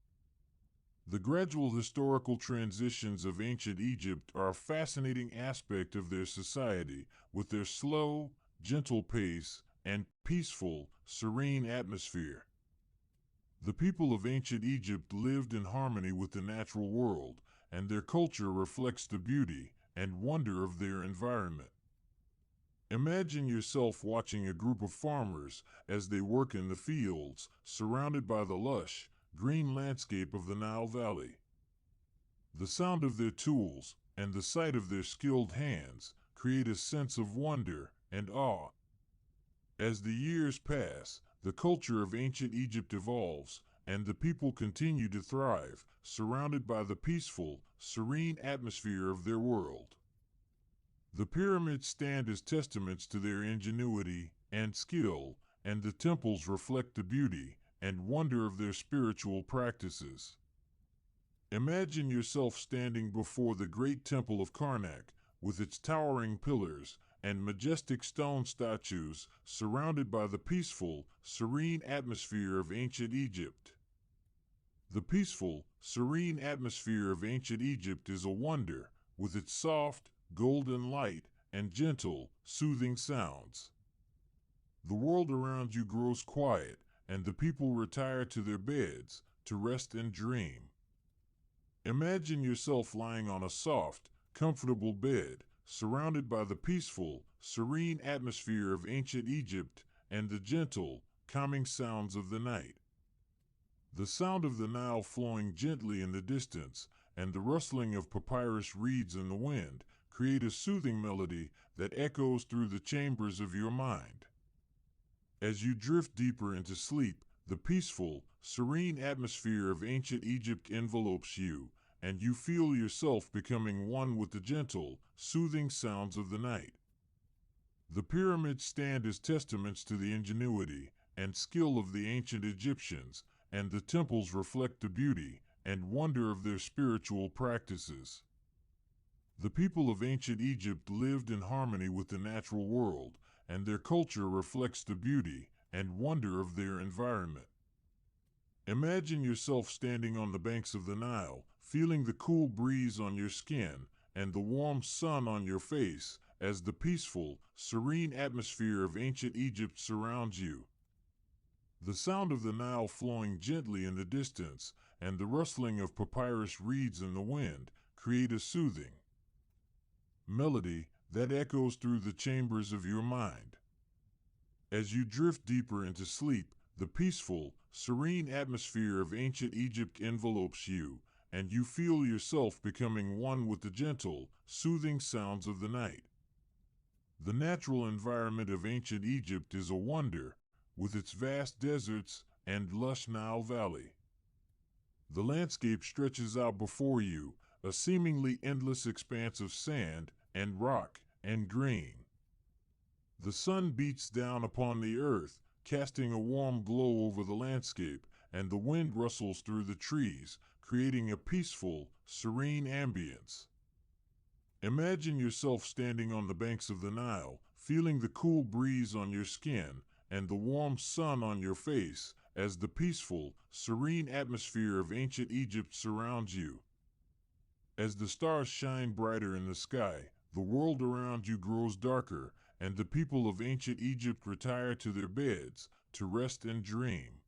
Speaker 1: The gradual historical transitions of ancient Egypt are a fascinating aspect of their society, with their slow, gentle pace and peaceful, serene atmosphere. The people of ancient Egypt lived in harmony with the natural world, and their culture reflects the beauty and wonder of their environment. Imagine yourself watching a group of farmers as they work in the fields, surrounded by the lush, green landscape of the Nile Valley. The sound of their tools and the sight of their skilled hands create a sense of wonder and awe. As the years pass, the culture of ancient Egypt evolves, and the people continue to thrive, surrounded by the peaceful, serene atmosphere of their world. The pyramids stand as testaments to their ingenuity and skill, and the temples reflect the beauty and wonder of their spiritual practices. Imagine yourself standing before the great temple of Karnak, with its towering pillars and majestic stone statues, surrounded by the peaceful, serene atmosphere of ancient Egypt. The peaceful, serene atmosphere of ancient Egypt is a wonder, with its soft, golden light and gentle, soothing sounds. The world around you grows quiet, and the people retire to their beds to rest and dream. Imagine yourself lying on a soft, comfortable bed, surrounded by the peaceful, serene atmosphere of ancient Egypt and the gentle, calming sounds of the night. The sound of the Nile flowing gently in the distance and the rustling of papyrus reeds in the wind create a soothing melody that echoes through the chambers of your mind. As you drift deeper into sleep, the peaceful, serene atmosphere of ancient Egypt envelopes you, and you feel yourself becoming one with the gentle, soothing sounds of the night. The pyramids stand as testaments to the ingenuity and skill of the ancient Egyptians, and the temples reflect the beauty and wonder of their spiritual practices. The people of ancient Egypt lived in harmony with the natural world, and their culture reflects the beauty and wonder of their environment. Imagine yourself standing on the banks of the Nile, feeling the cool breeze on your skin and the warm sun on your face as the peaceful, serene atmosphere of ancient Egypt surrounds you. The sound of the Nile flowing gently in the distance and the rustling of papyrus reeds in the wind create a soothing melody that echoes through the chambers of your mind. As you drift deeper into sleep, the peaceful, serene atmosphere of ancient Egypt envelopes you, and you feel yourself becoming one with the gentle, soothing sounds of the night. The natural environment of ancient Egypt is a wonder, with its vast deserts and lush Nile Valley. The landscape stretches out before you, a seemingly endless expanse of sand and rock and green. The sun beats down upon the earth, casting a warm glow over the landscape, and the wind rustles through the trees, creating a peaceful, serene ambience. Imagine yourself standing on the banks of the Nile, feeling the cool breeze on your skin and the warm sun on your face as the peaceful, serene atmosphere of ancient Egypt surrounds you. As the stars shine brighter in the sky, the world around you grows darker, and the people of ancient Egypt retire to their beds to rest and dream.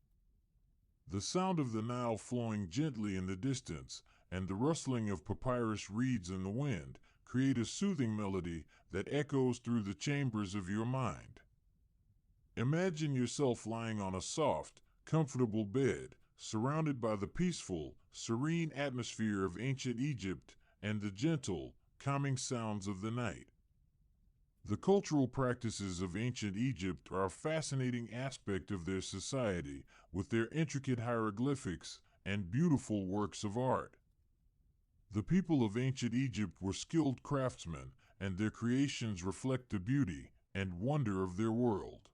Speaker 1: The sound of the Nile flowing gently in the distance and the rustling of papyrus reeds in the wind create a soothing melody that echoes through the chambers of your mind. Imagine yourself lying on a soft, comfortable bed, surrounded by the peaceful, serene atmosphere of ancient Egypt and the gentle, calming sounds of the night. The cultural practices of ancient Egypt are a fascinating aspect of their society, with their intricate hieroglyphics and beautiful works of art. The people of ancient Egypt were skilled craftsmen, and their creations reflect the beauty and wonder of their world.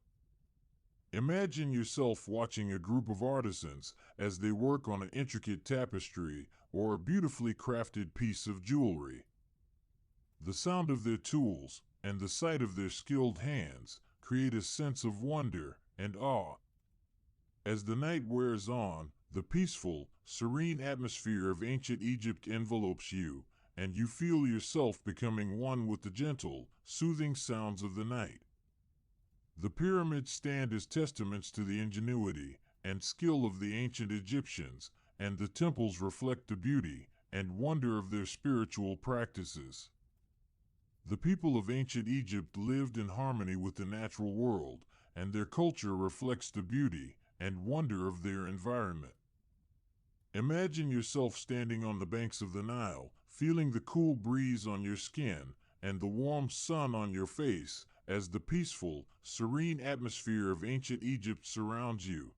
Speaker 1: Imagine yourself watching a group of artisans as they work on an intricate tapestry or a beautifully crafted piece of jewelry. The sound of their tools and the sight of their skilled hands create a sense of wonder and awe. As the night wears on, the peaceful, serene atmosphere of ancient Egypt envelopes you, and you feel yourself becoming one with the gentle, soothing sounds of the night. The pyramids stand as testaments to the ingenuity and skill of the ancient Egyptians, and the temples reflect the beauty and wonder of their spiritual practices. The people of ancient Egypt lived in harmony with the natural world, and their culture reflects the beauty and wonder of their environment. Imagine yourself standing on the banks of the Nile, feeling the cool breeze on your skin and the warm sun on your face as the peaceful, serene atmosphere of ancient Egypt surrounds you.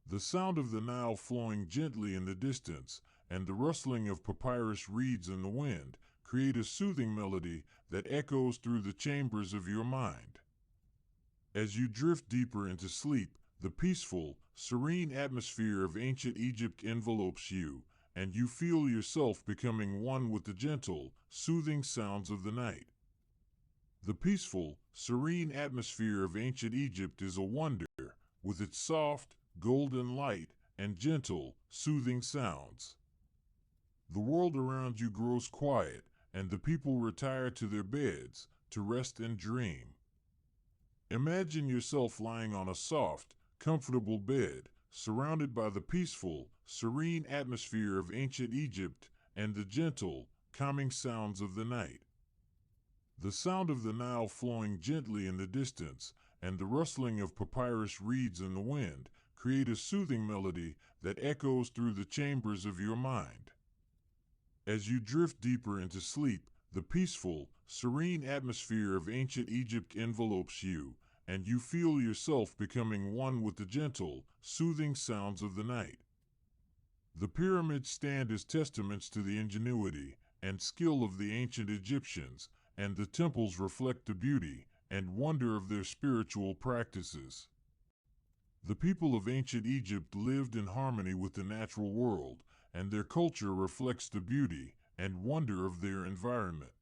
Speaker 1: The sound of the Nile flowing gently in the distance and the rustling of papyrus reeds in the wind create a soothing melody that echoes through the chambers of your mind. As you drift deeper into sleep, the peaceful, serene atmosphere of ancient Egypt envelopes you, and you feel yourself becoming one with the gentle, soothing sounds of the night. The peaceful, serene atmosphere of ancient Egypt is a wonder, with its soft, golden light and gentle, soothing sounds. The world around you grows quiet, and the people retire to their beds to rest and dream. Imagine yourself lying on a soft, comfortable bed, surrounded by the peaceful, serene atmosphere of ancient Egypt and the gentle, calming sounds of the night. The sound of the Nile flowing gently in the distance and the rustling of papyrus reeds in the wind create a soothing melody that echoes through the chambers of your mind. As you drift deeper into sleep, the peaceful, serene atmosphere of ancient Egypt envelopes you, and you feel yourself becoming one with the gentle, soothing sounds of the night. The pyramids stand as testaments to the ingenuity and skill of the ancient Egyptians, and the temples reflect the beauty and wonder of their spiritual practices. The people of ancient Egypt lived in harmony with the natural world, and their culture reflects the beauty and wonder of their environment.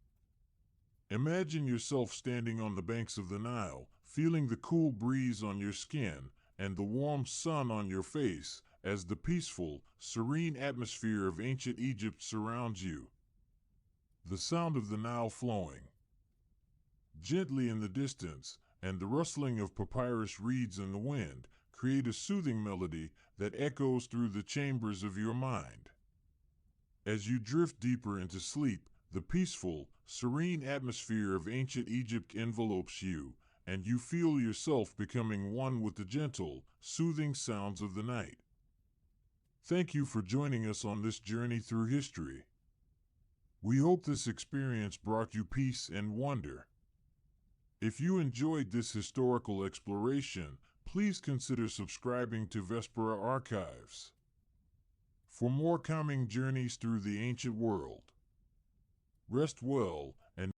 Speaker 1: Imagine yourself standing on the banks of the Nile, feeling the cool breeze on your skin and the warm sun on your face as the peaceful, serene atmosphere of ancient Egypt surrounds you. The sound of the Nile flowing gently in the distance and the rustling of papyrus reeds in the wind create a soothing melody that echoes through the chambers of your mind. As you drift deeper into sleep, the peaceful, serene atmosphere of ancient Egypt envelopes you, and you feel yourself becoming one with the gentle, soothing sounds of the night. Thank you for joining us on this journey through history. We hope this experience brought you peace and wonder. If you enjoyed this historical exploration, please consider subscribing to Vespera Archives for more calming journeys through the ancient world. Rest well, and